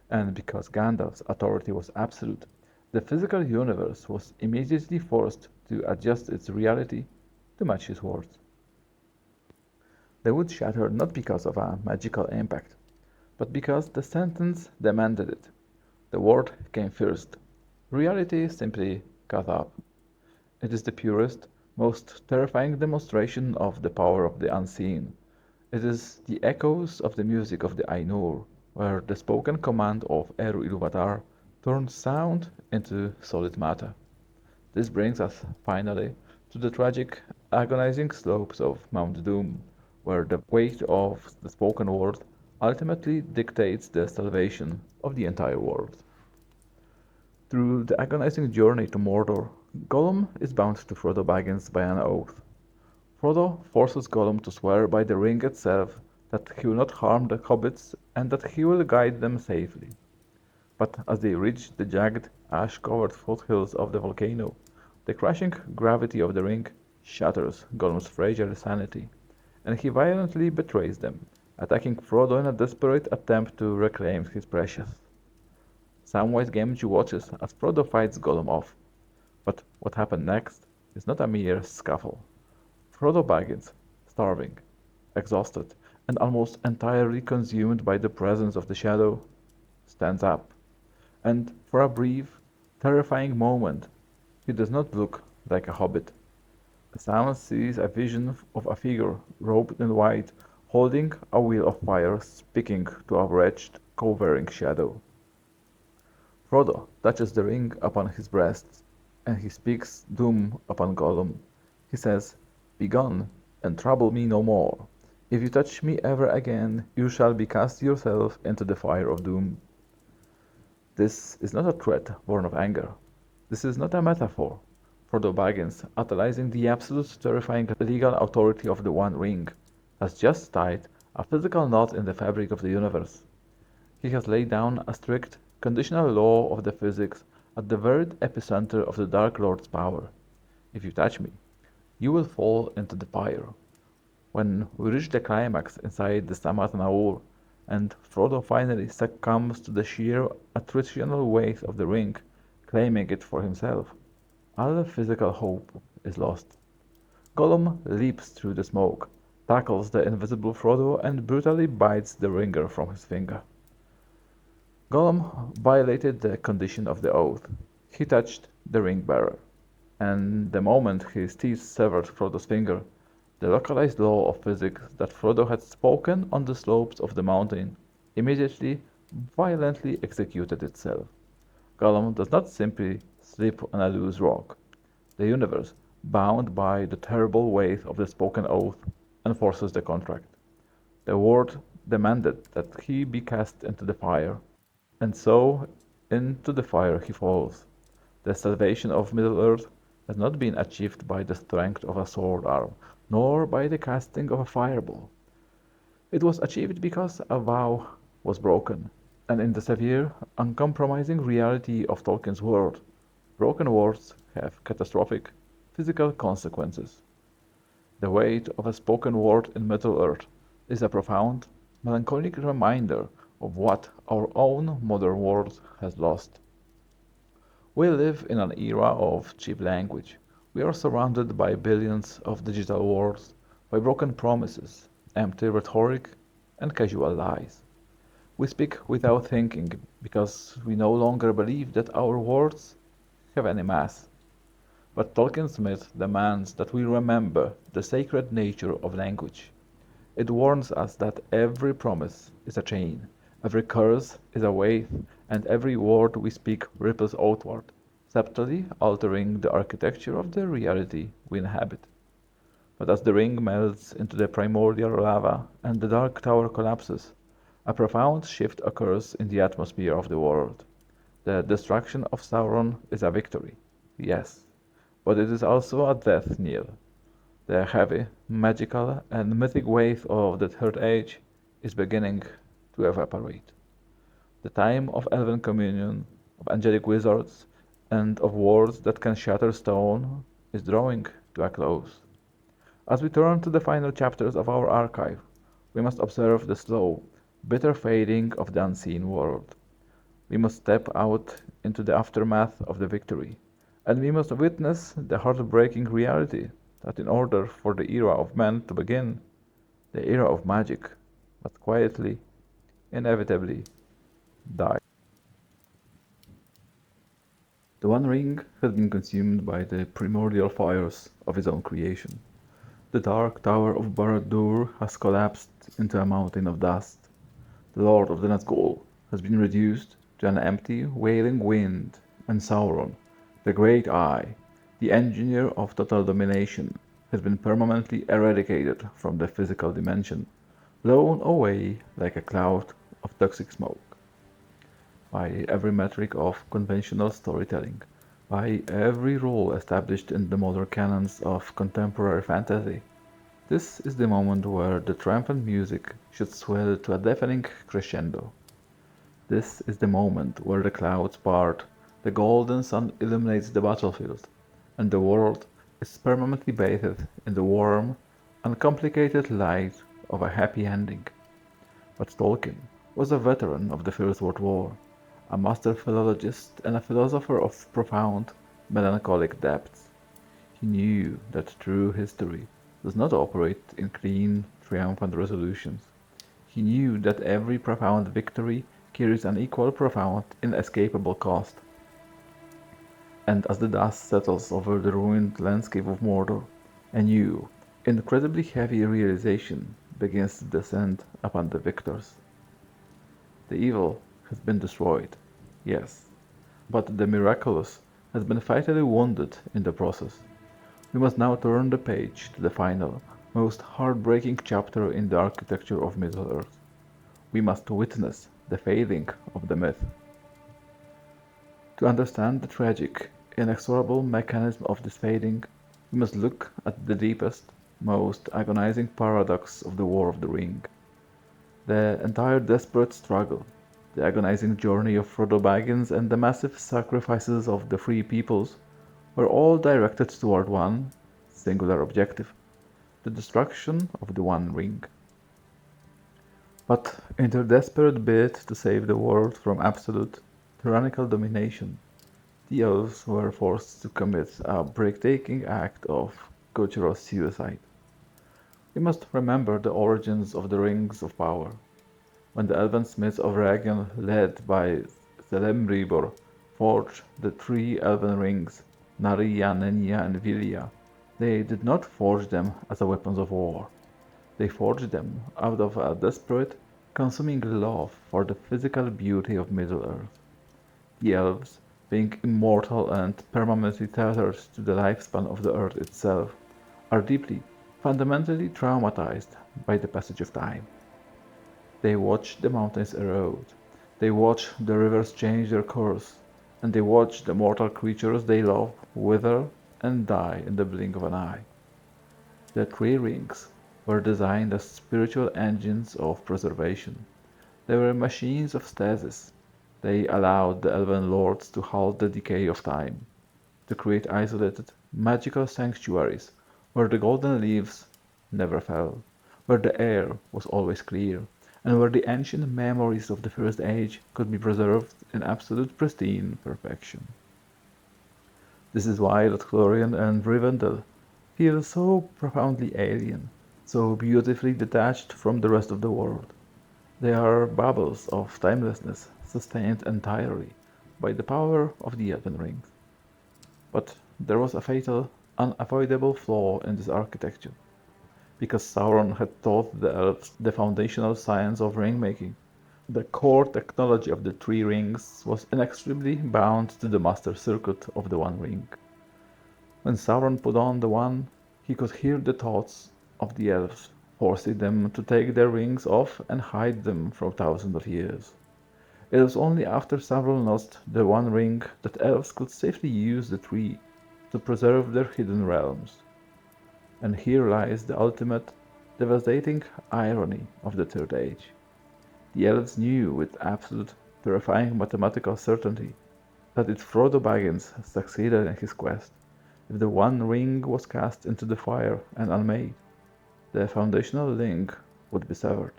And because Gandalf's authority was absolute, The physical universe was immediately forced to adjust its reality to match his words. The wood shattered not because of a magical impact, but because the sentence demanded it. The word came first. Reality simply caught up. It is the purest, most terrifying demonstration of the power of the unseen. It is the echoes of the music of the Ainur, where the spoken command of Eru turns sound into solid matter. This brings us, finally, to the tragic, agonizing slopes of Mount Doom, where the weight of the spoken word ultimately dictates the salvation of the entire world. Through the agonizing journey to Mordor, Gollum is bound to Frodo Baggins by an oath. Frodo forces Gollum to swear by the ring itself that he will not harm the hobbits and that he will guide them safely. But as they reach the jagged, ash-covered foothills of the volcano, the crushing gravity of the ring shatters Gollum's fragile sanity, and he violently betrays them, attacking Frodo in a desperate attempt to reclaim his precious. Samwise Gamgee watches as Frodo fights Gollum off, but what happened next is not a mere scuffle. Frodo Baggins, starving, exhausted, and almost entirely consumed by the presence of the shadow, stands up, and for a brief, terrifying moment, he does not look like a hobbit. Sam sees a vision of a figure robed in white, holding a wheel of fire, speaking to a wretched, cowering shadow. Frodo touches the ring upon his breast, and he speaks doom upon Gollum. He says, "Begone, and trouble me no more. If you touch me ever again, you shall be cast yourself into the fire of doom." This is not a threat born of anger. This is not a metaphor. Frodo Baggins, utilizing the absolute terrifying legal authority of the One Ring, has just tied a physical knot in the fabric of the universe. He has laid down a strict, conditional law of the physics at the very epicenter of the Dark Lord's power. If you touch me, you will fall into the fire. When we reach the climax inside the Sammath Naur, and Frodo finally succumbs to the sheer attritional weight of the ring, claiming it for himself, all physical hope is lost. Gollum leaps through the smoke, tackles the invisible Frodo, and brutally bites the ringer from his finger. Gollum violated the condition of the oath. He touched the ring bearer, and the moment his teeth severed Frodo's finger, the localized law of physics that Frodo had spoken on the slopes of the mountain immediately, violently executed itself. Gollum does not simply slip on a loose rock. The universe, bound by the terrible weight of the spoken oath, enforces the contract. The word demanded that he be cast into the fire, and so into the fire he falls. The salvation of Middle-earth has not been achieved by the strength of a sword arm, nor by the casting of a fireball. It was achieved because a vow was broken, and in the severe, uncompromising reality of Tolkien's world, broken words have catastrophic, physical consequences. The weight of a spoken word in Middle-earth is a profound, melancholic reminder of what our own modern world has lost. We live in an era of cheap language. We are surrounded by billions of digital words, by broken promises, empty rhetoric, and casual lies. We speak without thinking because we no longer believe that our words have any mass. But Tolkien's myth demands that we remember the sacred nature of language. It warns us that every promise is a chain, every curse is a weight, and every word we speak ripples outward, subtly altering the architecture of the reality we inhabit. But as the ring melts into the primordial lava and the dark tower collapses, a profound shift occurs in the atmosphere of the world. The destruction of Sauron is a victory, yes, but it is also a death knell. The heavy, magical, and mythic weight of the Third Age is beginning to evaporate. The time of Elven communion, of angelic wizards, and of words that can shatter stone is drawing to a close. As we turn to the final chapters of our archive, we must observe the slow, bitter fading of the unseen world. We must step out into the aftermath of the victory, and we must witness the heartbreaking reality that in order for the era of man to begin, the era of magic must quietly, inevitably, die. The One Ring has been consumed by the primordial fires of his own creation. The dark tower of Barad-dûr has collapsed into a mountain of dust. The Lord of the Nazgûl has been reduced to an empty, wailing wind, and Sauron, the Great Eye, the engineer of total domination, has been permanently eradicated from the physical dimension, blown away like a cloud of toxic smoke. By every metric of conventional storytelling, by every rule established in the modern canons of contemporary fantasy, this is the moment where the triumphant music should swell to a deafening crescendo. This is the moment where the clouds part, the golden sun illuminates the battlefield, and the world is permanently bathed in the warm, uncomplicated light of a happy ending. But Tolkien was a veteran of the First World War, a master philologist and a philosopher of profound, melancholic depths. He knew that true history does not operate in clean, triumphant resolutions. He knew that every profound victory carries an equal profound, inescapable cost. And as the dust settles over the ruined landscape of Mordor, a new, incredibly heavy realization begins to descend upon the victors. The evil has been destroyed, yes, but the miraculous has been fatally wounded in the process. We must now turn the page to the final, most heartbreaking chapter in the architecture of Middle-earth. We must witness the fading of the myth. To understand the tragic, inexorable mechanism of this fading, we must look at the deepest, most agonizing paradox of the War of the Ring. The entire desperate struggle, the agonizing journey of Frodo Baggins, and the massive sacrifices of the Free Peoples were all directed toward one singular objective: the destruction of the One Ring. But in their desperate bid to save the world from absolute, tyrannical domination, the Elves were forced to commit a breathtaking act of cultural suicide. We must remember the origins of the Rings of Power. When the Elven smiths of Raglan, led by Celebrimbor, forged the three Elven rings, Narya, Nenya, and Vilya, they did not forge them as weapons of war. They forged them out of a desperate, consuming love for the physical beauty of Middle-earth. The Elves, being immortal and permanently tethered to the lifespan of the earth itself, are deeply, fundamentally traumatized by the passage of time. They watch the mountains erode, they watch the rivers change their course, and they watch the mortal creatures they love wither and die in the blink of an eye. The three rings were designed as spiritual engines of preservation. They were machines of stasis. They allowed the Elven lords to halt the decay of time, to create isolated, magical sanctuaries where the golden leaves never fell, where the air was always clear, and where the ancient memories of the First Age could be preserved in absolute pristine perfection. This is why Lothlorien and Rivendell feel so profoundly alien, so beautifully detached from the rest of the world. They are bubbles of timelessness sustained entirely by the power of the Elven rings. But there was a fatal, unavoidable flaw in this architecture. Because Sauron had taught the elves the foundational science of ring-making, the core technology of the three rings was inextricably bound to the master circuit of the One Ring. When Sauron put on the one, he could hear the thoughts of the elves, forcing them to take their rings off and hide them for thousands of years. It was only after Sauron lost the One Ring that elves could safely use the tree to preserve their hidden realms. And here lies the ultimate, devastating irony of the Third Age. The elves knew with absolute, terrifying mathematical certainty that if Frodo Baggins succeeded in his quest, if the One Ring was cast into the fire and unmade, the foundational link would be severed.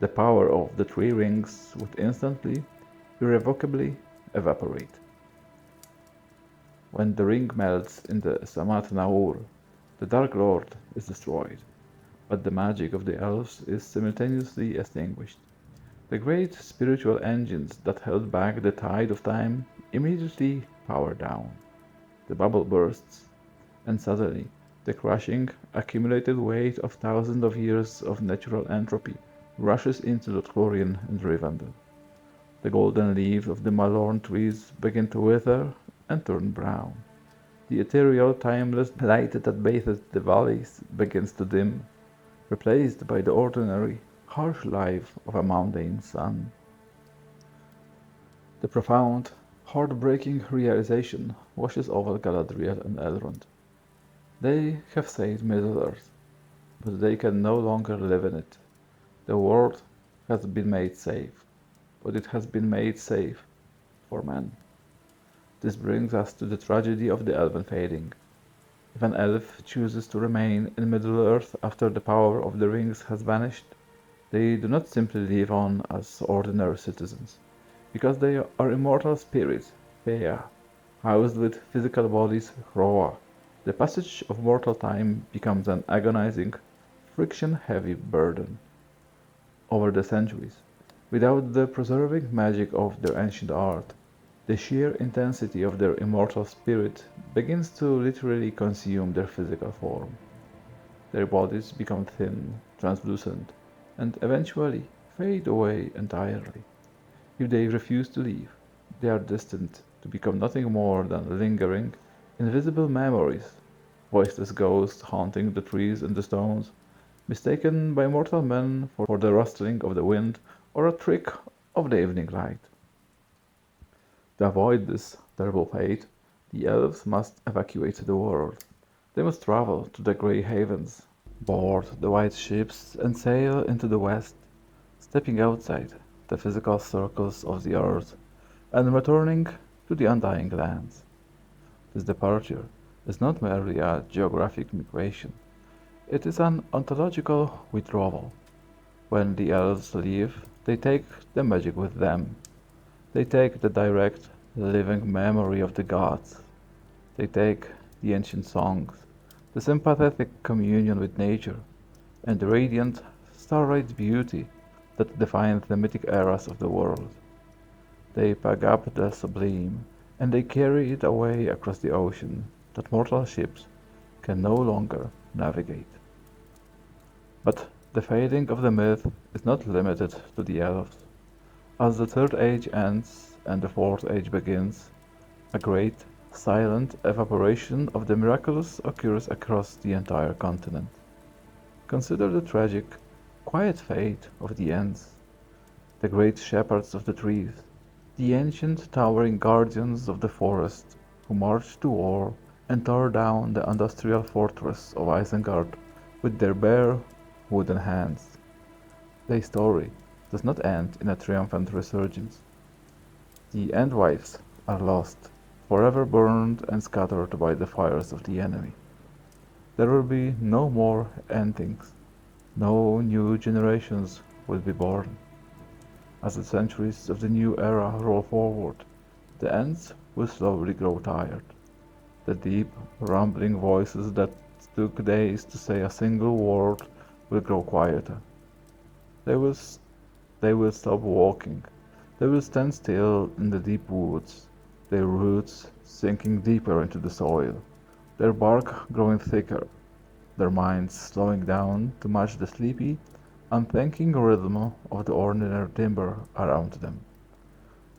The power of the three rings would instantly, irrevocably evaporate. When the ring melts in the Samat Naur, the Dark Lord is destroyed, but the magic of the elves is simultaneously extinguished. The great spiritual engines that held back the tide of time immediately power down. The bubble bursts, and suddenly the crushing, accumulated weight of thousands of years of natural entropy rushes into Lothlorien and Rivendell. The golden leaves of the Malorn trees begin to wither and turn brown. The ethereal, timeless light that bathes the valleys begins to dim, replaced by the ordinary, harsh life of a mundane sun. The profound, heartbreaking realization washes over Galadriel and Elrond. They have saved Middle-earth, but they can no longer live in it. The world has been made safe, but it has been made safe for men. This brings us to the tragedy of the Elven fading. If an elf chooses to remain in Middle-earth after the power of the rings has vanished, they do not simply live on as ordinary citizens, because they are immortal spirits, Fea, housed with physical bodies, Hroa. The passage of mortal time becomes an agonizing, friction-heavy burden. Over the centuries, without the preserving magic of their ancient art, the sheer intensity of their immortal spirit begins to literally consume their physical form. Their bodies become thin, translucent, and eventually fade away entirely. If they refuse to leave, they are destined to become nothing more than lingering, invisible memories, voiceless ghosts haunting the trees and the stones, mistaken by mortal men for the rustling of the wind or a trick of the evening light. To avoid this terrible fate, the elves must evacuate the world. They must travel to the grey havens, board the white ships, and sail into the west, stepping outside the physical circles of the earth and returning to the undying lands. This departure is not merely a geographic migration, it is an ontological withdrawal. When the elves leave, they take the magic with them. They take the direct, living memory of the gods. They take the ancient songs, the sympathetic communion with nature, and the radiant, starlight beauty that defined the mythic eras of the world. They pack up the sublime, and they carry it away across the ocean that mortal ships can no longer navigate. But the fading of the myth is not limited to the elves. As the Third Age ends and the Fourth Age begins, a great, silent evaporation of the miraculous occurs across the entire continent. Consider the tragic, quiet fate of the Ents, the great shepherds of the trees, the ancient towering guardians of the forest who marched to war and tore down the industrial fortress of Isengard with their bare, wooden hands. Their story does not end in a triumphant resurgence. The Endwives are lost, forever burned and scattered by the fires of the enemy. There will be no more endings. No new generations will be born. As the centuries of the new era roll forward, the Ents will slowly grow tired. The deep, rumbling voices that took days to say a single word will grow quieter. They will, they will stop walking. They will stand still in the deep woods, their roots sinking deeper into the soil, their bark growing thicker, their minds slowing down to match the sleepy, unthinking rhythm of the ordinary timber around them.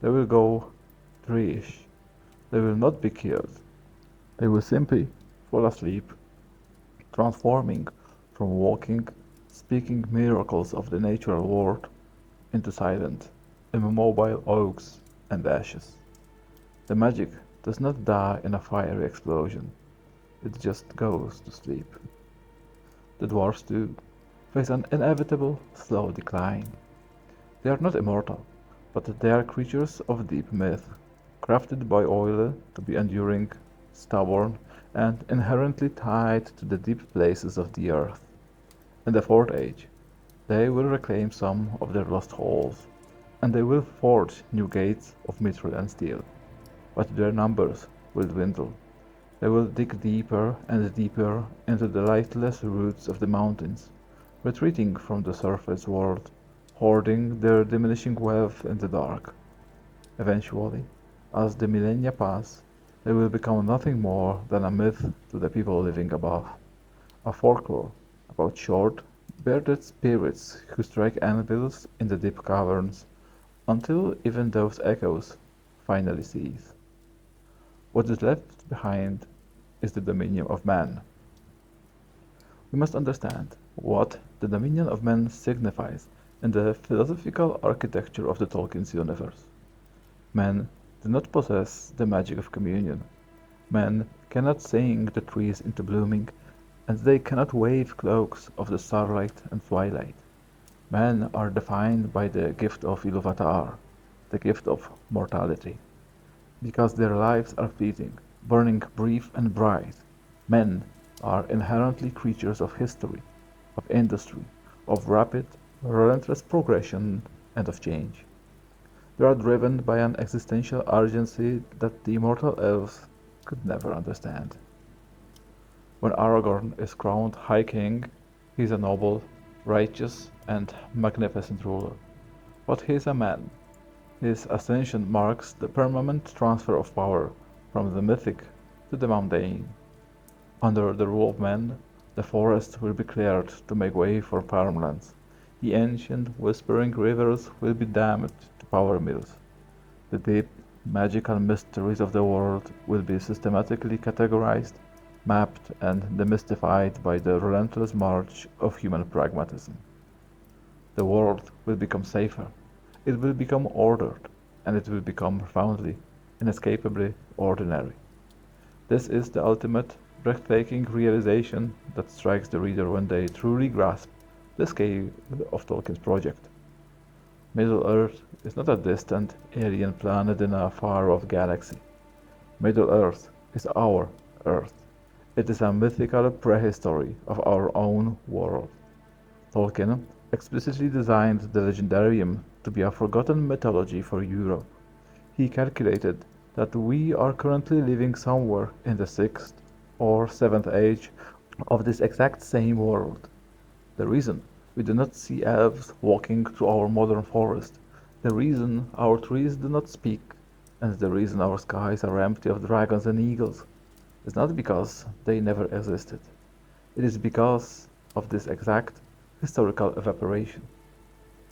They will go treeish. They will not be killed. They will simply fall asleep, transforming from walking, speaking miracles of the natural world into silent, immobile oaks and ashes. The magic does not die in a fiery explosion. It just goes to sleep. The dwarfs, too, face an inevitable, slow decline. They are not immortal, but they are creatures of deep myth, crafted by Oile to be enduring, stubborn, and inherently tied to the deep places of the earth. In the Fourth Age, they will reclaim some of their lost halls, and they will forge new gates of mithril and steel. But their numbers will dwindle. They will dig deeper and deeper into the lightless roots of the mountains, retreating from the surface world, hoarding their diminishing wealth in the dark. Eventually, as the millennia pass, they will become nothing more than a myth to the people living above, a folklore about short, bearded spirits who strike anvils in the deep caverns until even those echoes finally cease. What is left behind is the dominion of man. We must understand what the dominion of man signifies in the philosophical architecture of the Tolkien's universe. Men do not possess the magic of communion. Men cannot sing the trees into blooming, and they cannot wave cloaks of the starlight and twilight. Men are defined by the gift of Iluvatar, the gift of mortality. Because their lives are fleeting, burning brief and bright, men are inherently creatures of history, of industry, of rapid, relentless progression, and of change. They are driven by an existential urgency that the immortal elves could never understand. When Aragorn is crowned High King, he is a noble, righteous, and magnificent ruler. But he is a man. His ascension marks the permanent transfer of power from the mythic to the mundane. Under the rule of men, the forest will be cleared to make way for farmlands. The ancient, whispering rivers will be dammed to power mills. The deep, magical mysteries of the world will be systematically categorized, mapped, and demystified by the relentless march of human pragmatism. The world will become safer, it will become ordered, and it will become profoundly, inescapably ordinary. This is the ultimate, breathtaking realization that strikes the reader when they truly grasp the scale of Tolkien's project. Middle-earth is not a distant, alien planet in a far-off galaxy. Middle-earth is our Earth. It is a mythical prehistory of our own world. Tolkien explicitly designed the legendarium to be a forgotten mythology for Europe. He calculated that we are currently living somewhere in the 6th or 7th age of this exact same world. The reason we do not see elves walking through our modern forest, the reason our trees do not speak, and the reason our skies are empty of dragons and eagles, is not because they never existed. It is because of this exact historical evaporation.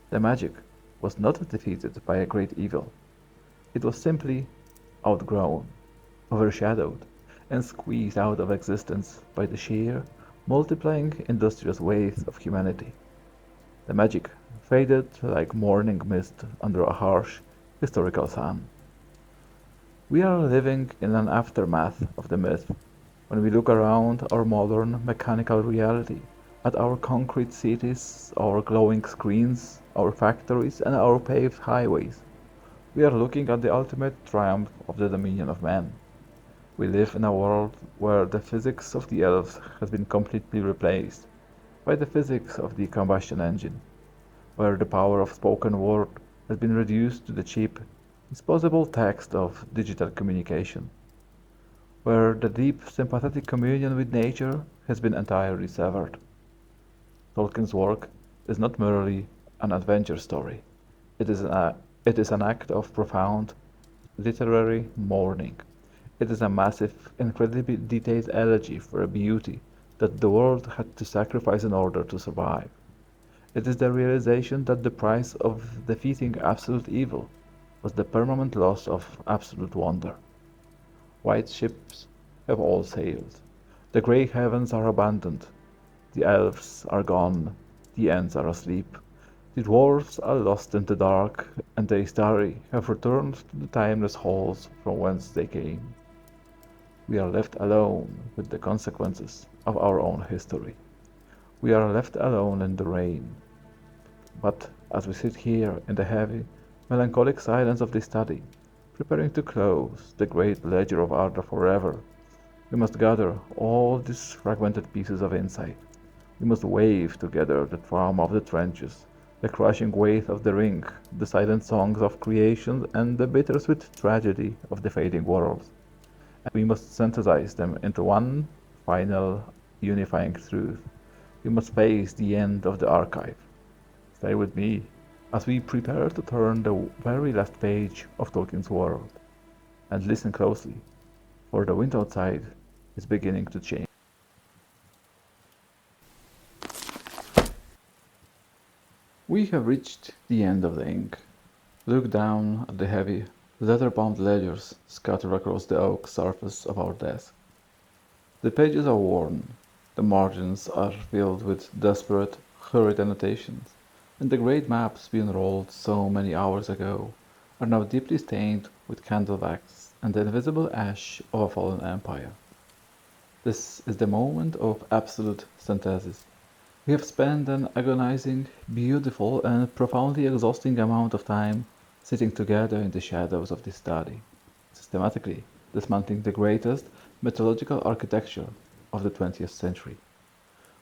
The magic was not defeated by a great evil. It was simply outgrown, overshadowed, and squeezed out of existence by the sheer, multiplying industrious waste of humanity. The magic faded like morning mist under a harsh, historical sun. We are living in an aftermath of the myth. When we look around our modern mechanical reality, at our concrete cities, our glowing screens, our factories, and our paved highways, we are looking at the ultimate triumph of the dominion of man. We live in a world where the physics of the elves has been completely replaced by the physics of the combustion engine, where the power of spoken word has been reduced to the cheap, disposable text of digital communication, where the deep sympathetic communion with nature has been entirely severed. Tolkien's work is not merely an adventure story. It is an act of profound literary mourning. It is a massive, incredibly detailed elegy for a beauty that the world had to sacrifice in order to survive. It is the realization that the price of defeating absolute evil was the permanent loss of absolute wonder. White ships have all sailed. The grey heavens are abandoned. The elves are gone. The Ents are asleep. The dwarfs are lost in the dark, and the Istari have returned to the timeless halls from whence they came. We are left alone with the consequences of our own history. We are left alone in the rain. But as we sit here in the heavy, melancholic silence of this study, preparing to close the great ledger of Arda forever, we must gather all these fragmented pieces of insight. We must wave together the trauma of the trenches, the crushing weight of the ring, the silent songs of creation, and the bittersweet tragedy of the fading world. And we must synthesize them into one final unifying truth. We must face the end of the archive. Stay with me as we prepare to turn the very last page of Tolkien's world. And listen closely, for the wind outside is beginning to change. We have reached the end of the ink. Look down at the heavy, leather-bound ledgers scattered across the oak surface of our desk. The pages are worn, the margins are filled with desperate, hurried annotations, and the great maps we unrolled so many hours ago are now deeply stained with candle wax and the invisible ash of a fallen empire. This is the moment of absolute synthesis. We have spent an agonizing, beautiful, and profoundly exhausting amount of time sitting together in the shadows of this study, systematically dismantling the greatest mythological architecture of the 20th century.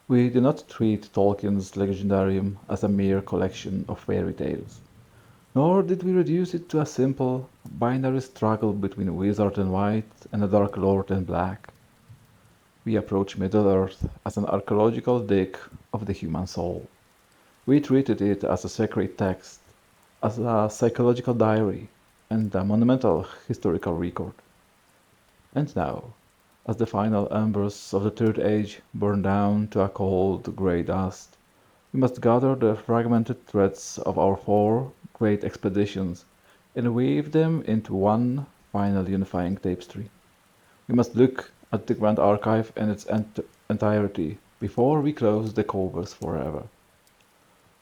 We do not treat Tolkien's legendarium as a mere collection of fairy tales, nor did we reduce it to a simple, binary struggle between wizard in white and a dark lord in black. We approach Middle-earth as an archaeological dig of the human soul. We treated it as a sacred text, as a psychological diary, and a monumental historical record. And now, as the final embers of the Third Age burn down to a cold grey dust, we must gather the fragmented threads of our four great expeditions and weave them into one final unifying tapestry. We must look at the Grand Archive in its entirety before we close the covers forever.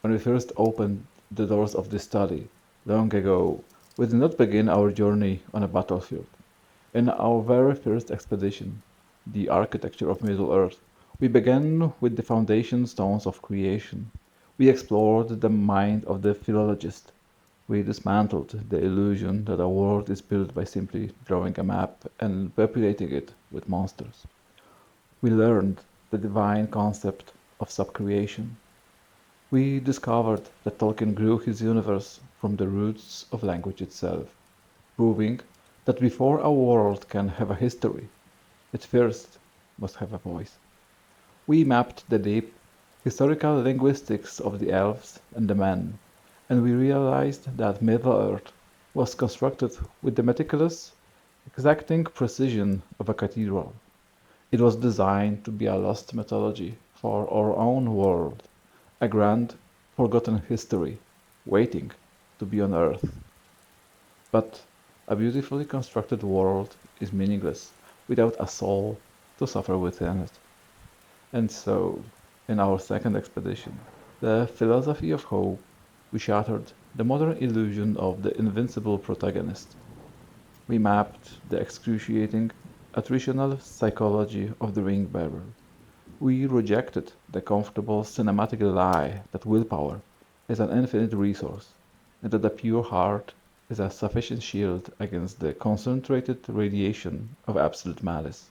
When we first opened the doors of this study, long ago, we did not begin our journey on a battlefield. In our very first expedition, the architecture of Middle-earth, we began with the foundation stones of creation. We explored the mind of the philologist. We dismantled the illusion that a world is built by simply drawing a map and populating it with monsters. We learned the divine concept of subcreation. We discovered that Tolkien grew his universe from the roots of language itself, proving that before a world can have a history, it first must have a voice. We mapped the deep, historical linguistics of the elves and the men, and we realized that Middle-earth was constructed with the meticulous, exacting precision of a cathedral. It was designed to be a lost mythology for our own world, a grand, forgotten history, waiting to be unearthed. But a beautifully constructed world is meaningless without a soul to suffer within it. And so, in our second expedition, the philosophy of hope, we shattered the modern illusion of the invincible protagonist. We mapped the excruciating, attritional psychology of the ring bearer. We rejected the comfortable cinematic lie that willpower is an infinite resource, and that a pure heart is a sufficient shield against the concentrated radiation of absolute malice.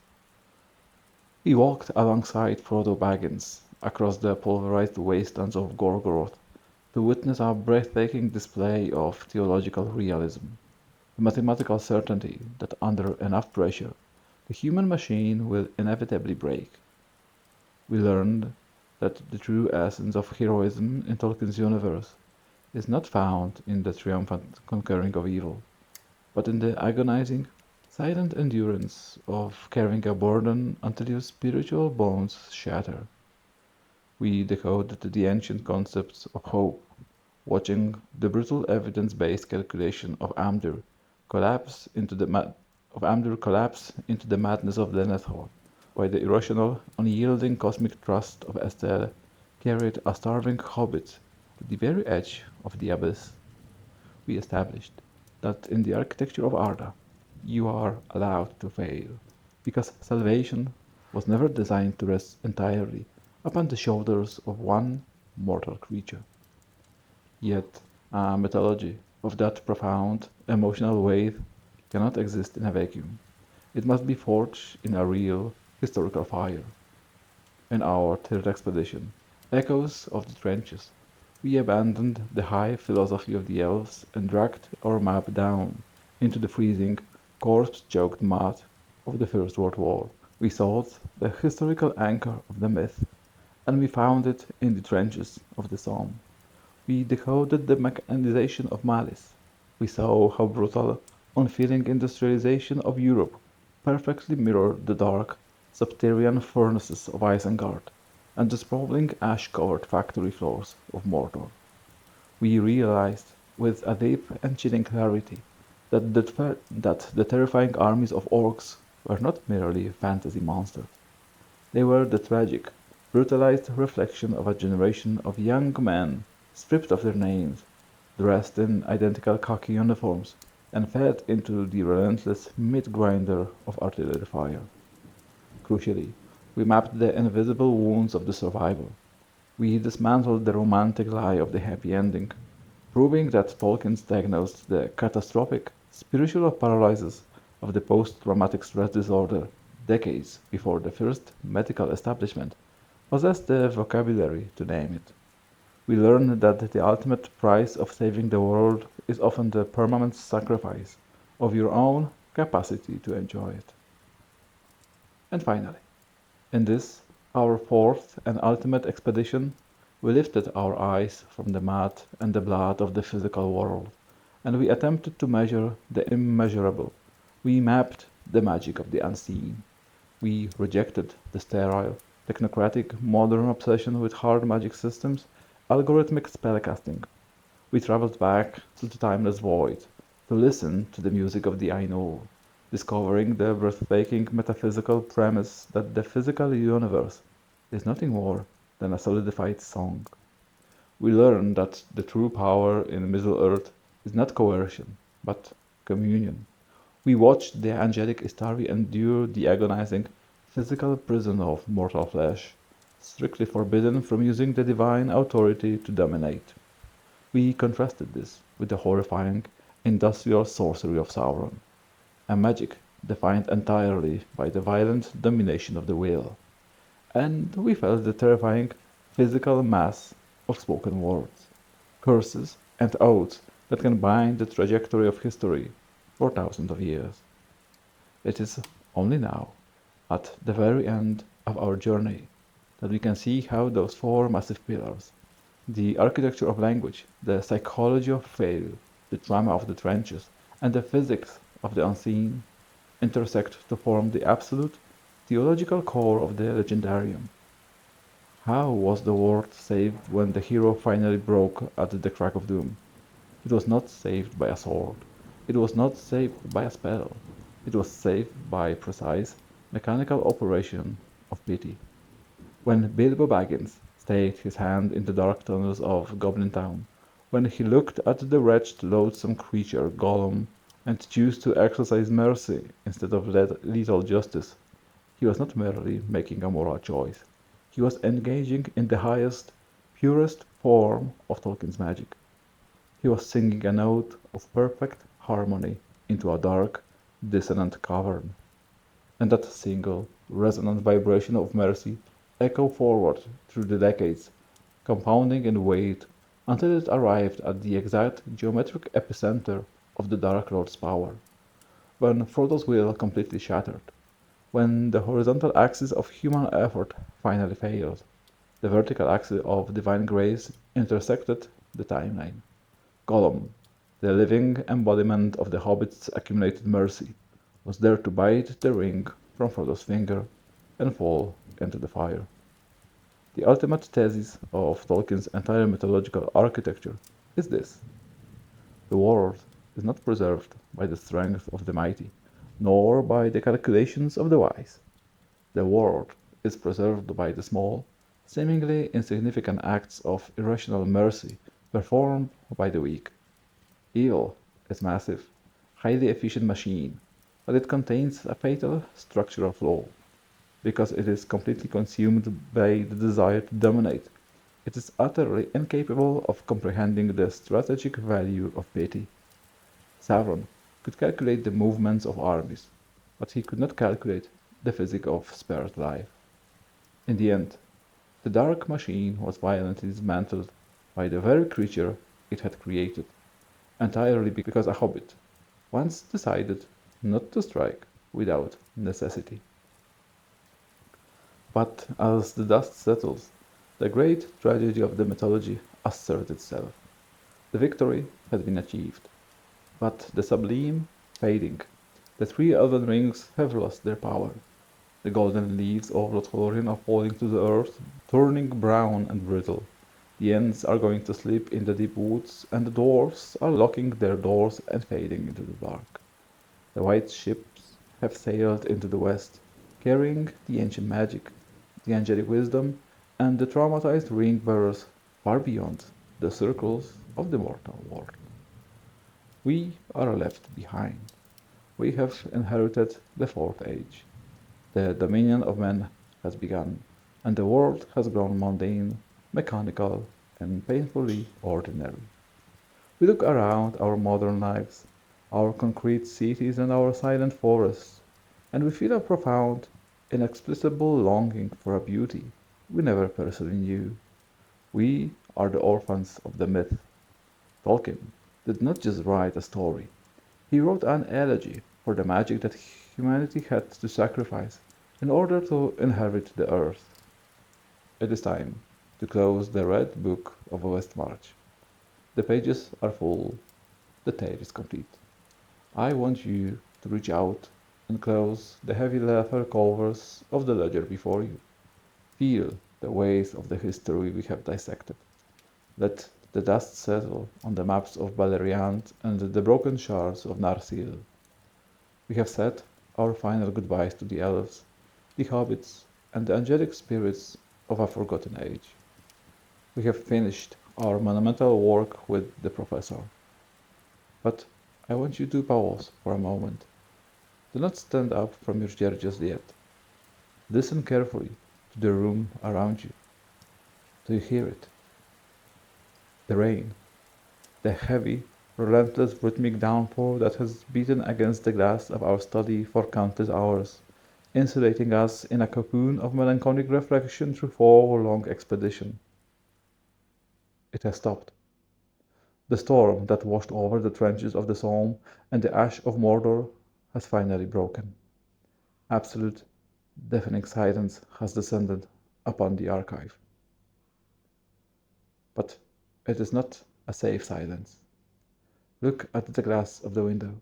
We walked alongside Frodo Baggins across the pulverized wastelands of Gorgoroth to witness a breathtaking display of theological realism, the mathematical certainty that under enough pressure, the human machine will inevitably break. We learned that the true essence of heroism in Tolkien's universe is not found in the triumphant conquering of evil, but in the agonizing, silent endurance of carrying a burden until your spiritual bones shatter. We decoded the ancient concepts of hope, watching the brutal evidence-based calculation of Amdur collapse into the madness of Denethor, while the irrational, unyielding cosmic trust of Estelle carried a starving hobbit to the very edge of the abyss. We established that in the architecture of Arda, you are allowed to fail, because salvation was never designed to rest entirely upon the shoulders of one mortal creature. Yet, a mythology of that profound emotional weight cannot exist in a vacuum. It must be forged in a real historical fire. In our third expedition, echoes of the trenches, We abandoned the high philosophy of the elves and dragged our map down into the freezing, corpse-choked mud of the First World War. We sought the historical anchor of the myth, and we found it in the trenches of the Somme. We decoded the mechanization of malice. We saw how brutal, unfeeling industrialization of Europe perfectly mirrored the dark, subterranean furnaces of Isengard and the sprawling ash-covered factory floors of Mordor. We realized, with a deep and chilling clarity, that the terrifying armies of orcs were not merely fantasy monsters. They were the tragic, brutalized reflection of a generation of young men stripped of their names, dressed in identical khaki uniforms, and fed into the relentless meat grinder of artillery fire. Crucially, we mapped the invisible wounds of the survival. We dismantled the romantic lie of the happy ending, proving that Tolkien diagnosed the catastrophic spiritual paralysis of the post-traumatic stress disorder decades before the first medical establishment possessed the vocabulary to name it. We learned that the ultimate price of saving the world is often the permanent sacrifice of your own capacity to enjoy it. And finally, in this, our fourth and ultimate expedition, we lifted our eyes from the mud and the blood of the physical world, and we attempted to measure the immeasurable. We mapped the magic of the unseen. We rejected the sterile, technocratic, modern obsession with hard magic systems, algorithmic spellcasting. We traveled back to the timeless void to listen to the music of the Ainur, discovering the breathtaking metaphysical premise that the physical universe is nothing more than a solidified song. We learn that the true power in Middle-earth is not coercion, but communion. We watched the angelic Istari endure the agonizing physical prison of mortal flesh, strictly forbidden from using the divine authority to dominate. We contrasted this with the horrifying industrial sorcery of Sauron, a magic defined entirely by the violent domination of the will. And we felt the terrifying physical mass of spoken words, curses, and oaths that can bind the trajectory of history for thousands of years. It is only now, at the very end of our journey, that we can see how those four massive pillars, the architecture of language, the psychology of failure, the trauma of the trenches, and the physics of the unseen, intersect to form the absolute theological core of the legendarium. How was the world saved when the hero finally broke at the crack of doom? It was not saved by a sword. It was not saved by a spell. It was saved by precise, mechanical operation of pity. When Bilbo Baggins stayed his hand in the dark tunnels of Goblin Town, when he looked at the wretched, loathsome creature Gollum and chose to exercise mercy instead of lethal justice, he was not merely making a moral choice. He was engaging in the highest, purest form of Tolkien's magic. He was singing a note of perfect harmony into a dark, dissonant cavern. And that single, resonant vibration of mercy echoed forward through the decades, compounding in weight until it arrived at the exact geometric epicenter of the Dark Lord's power. When Frodo's will completely shattered, when the horizontal axis of human effort finally failed, the vertical axis of divine grace intersected the timeline. Gollum, the living embodiment of the hobbit's accumulated mercy, was there to bite the ring from Frodo's finger and fall into the fire. The ultimate thesis of Tolkien's entire mythological architecture is this: the world is not preserved by the strength of the mighty, nor by the calculations of the wise. The world is preserved by the small, seemingly insignificant acts of irrational mercy performed by the weak. Evil is massive, highly efficient machine, but it contains a fatal structural flaw. Because it is completely consumed by the desire to dominate, it is utterly incapable of comprehending the strategic value of pity. Sauron could calculate the movements of armies, but he could not calculate the physics of spared life. In the end, the dark machine was violently dismantled, by the very creature it had created, entirely because a hobbit once decided not to strike without necessity. But as the dust settles, the great tragedy of the mythology asserts itself. The victory has been achieved, but the sublime fading. The three elven rings have lost their power. The golden leaves of Lothlorien are falling to the earth, turning brown and brittle. The Ents are going to sleep in the deep woods, and the dwarfs are locking their doors and fading into the dark. The white ships have sailed into the west, carrying the ancient magic, the angelic wisdom, and the traumatized ring bearers far beyond the circles of the mortal world. We are left behind. We have inherited the fourth age. The dominion of men has begun, and the world has grown mundane, mechanical, and painfully ordinary. We look around our modern lives, our concrete cities and our silent forests, and we feel a profound, inexplicable longing for a beauty we never personally knew. We are the orphans of the myth. Tolkien did not just write a story, he wrote an elegy for the magic that humanity had to sacrifice in order to inherit the earth. It is time to close the red book of Westmarch. The pages are full, the tale is complete. I want you to reach out and close the heavy leather covers of the ledger before you. Feel the weight of the history we have dissected. Let the dust settle on the maps of Beleriand and the broken shards of Narsil. We have said our final goodbyes to the elves, the hobbits, and the angelic spirits of a forgotten age. We have finished our monumental work with the professor. But I want you to pause for a moment. Do not stand up from your chair just yet. Listen carefully to the room around you. Do you hear it? The rain, the heavy, relentless rhythmic downpour that has beaten against the glass of our study for countless hours, insulating us in a cocoon of melancholic reflection through 4 long expedition. It has stopped. The storm that washed over the trenches of the Somme and the ash of Mordor has finally broken. Absolute, deafening silence has descended upon the archive. But it is not a safe silence. Look at the glass of the window.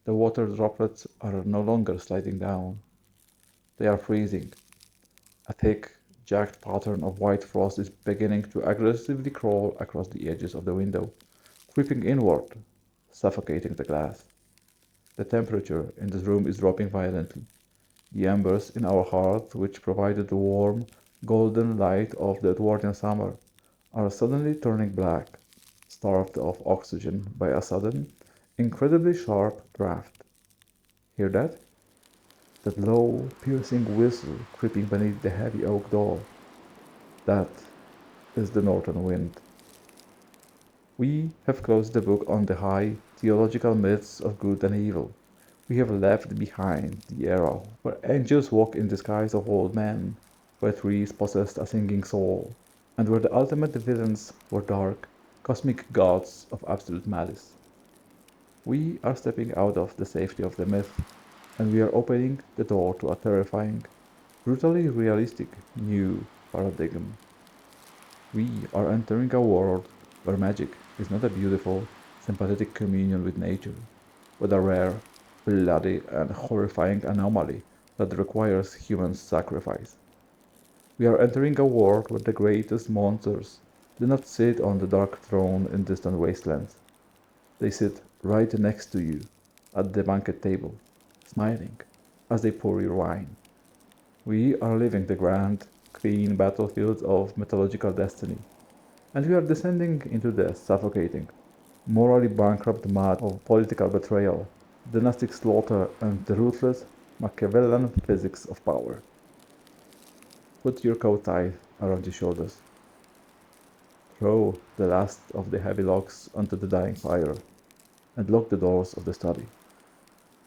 The water droplets are no longer sliding down. They are freezing. A thick, jagged pattern of white frost is beginning to aggressively crawl across the edges of the window, creeping inward, suffocating the glass. The temperature in this room is dropping violently. The embers in our hearth, which provided the warm, golden light of the Edwardian summer, are suddenly turning black, starved of oxygen by a sudden, incredibly sharp draft. Hear that? That low, piercing whistle creeping beneath the heavy oak door. That is the northern wind. We have closed the book on the high, theological myths of good and evil. We have left behind the era where angels walk in the skies of old men, where trees possessed a singing soul, and where the ultimate villains were dark, cosmic gods of absolute malice. We are stepping out of the safety of the myth, and we are opening the door to a terrifying, brutally realistic new paradigm. We are entering a world where magic is not a beautiful, sympathetic communion with nature, but a rare, bloody, and horrifying anomaly that requires human sacrifice. We are entering a world where the greatest monsters do not sit on the dark throne in distant wastelands. They sit right next to you at the banquet table, smiling as they pour your wine. We are leaving the grand, clean battlefields of mythological destiny, and we are descending into the suffocating, morally bankrupt mud of political betrayal, dynastic slaughter, and the ruthless Machiavellian physics of power. Put your coat tight around your shoulders. Throw the last of the heavy logs onto the dying fire, and lock the doors of the study.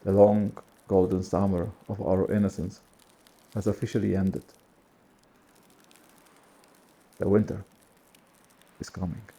The long, golden summer of our innocence has officially ended. The winter is coming.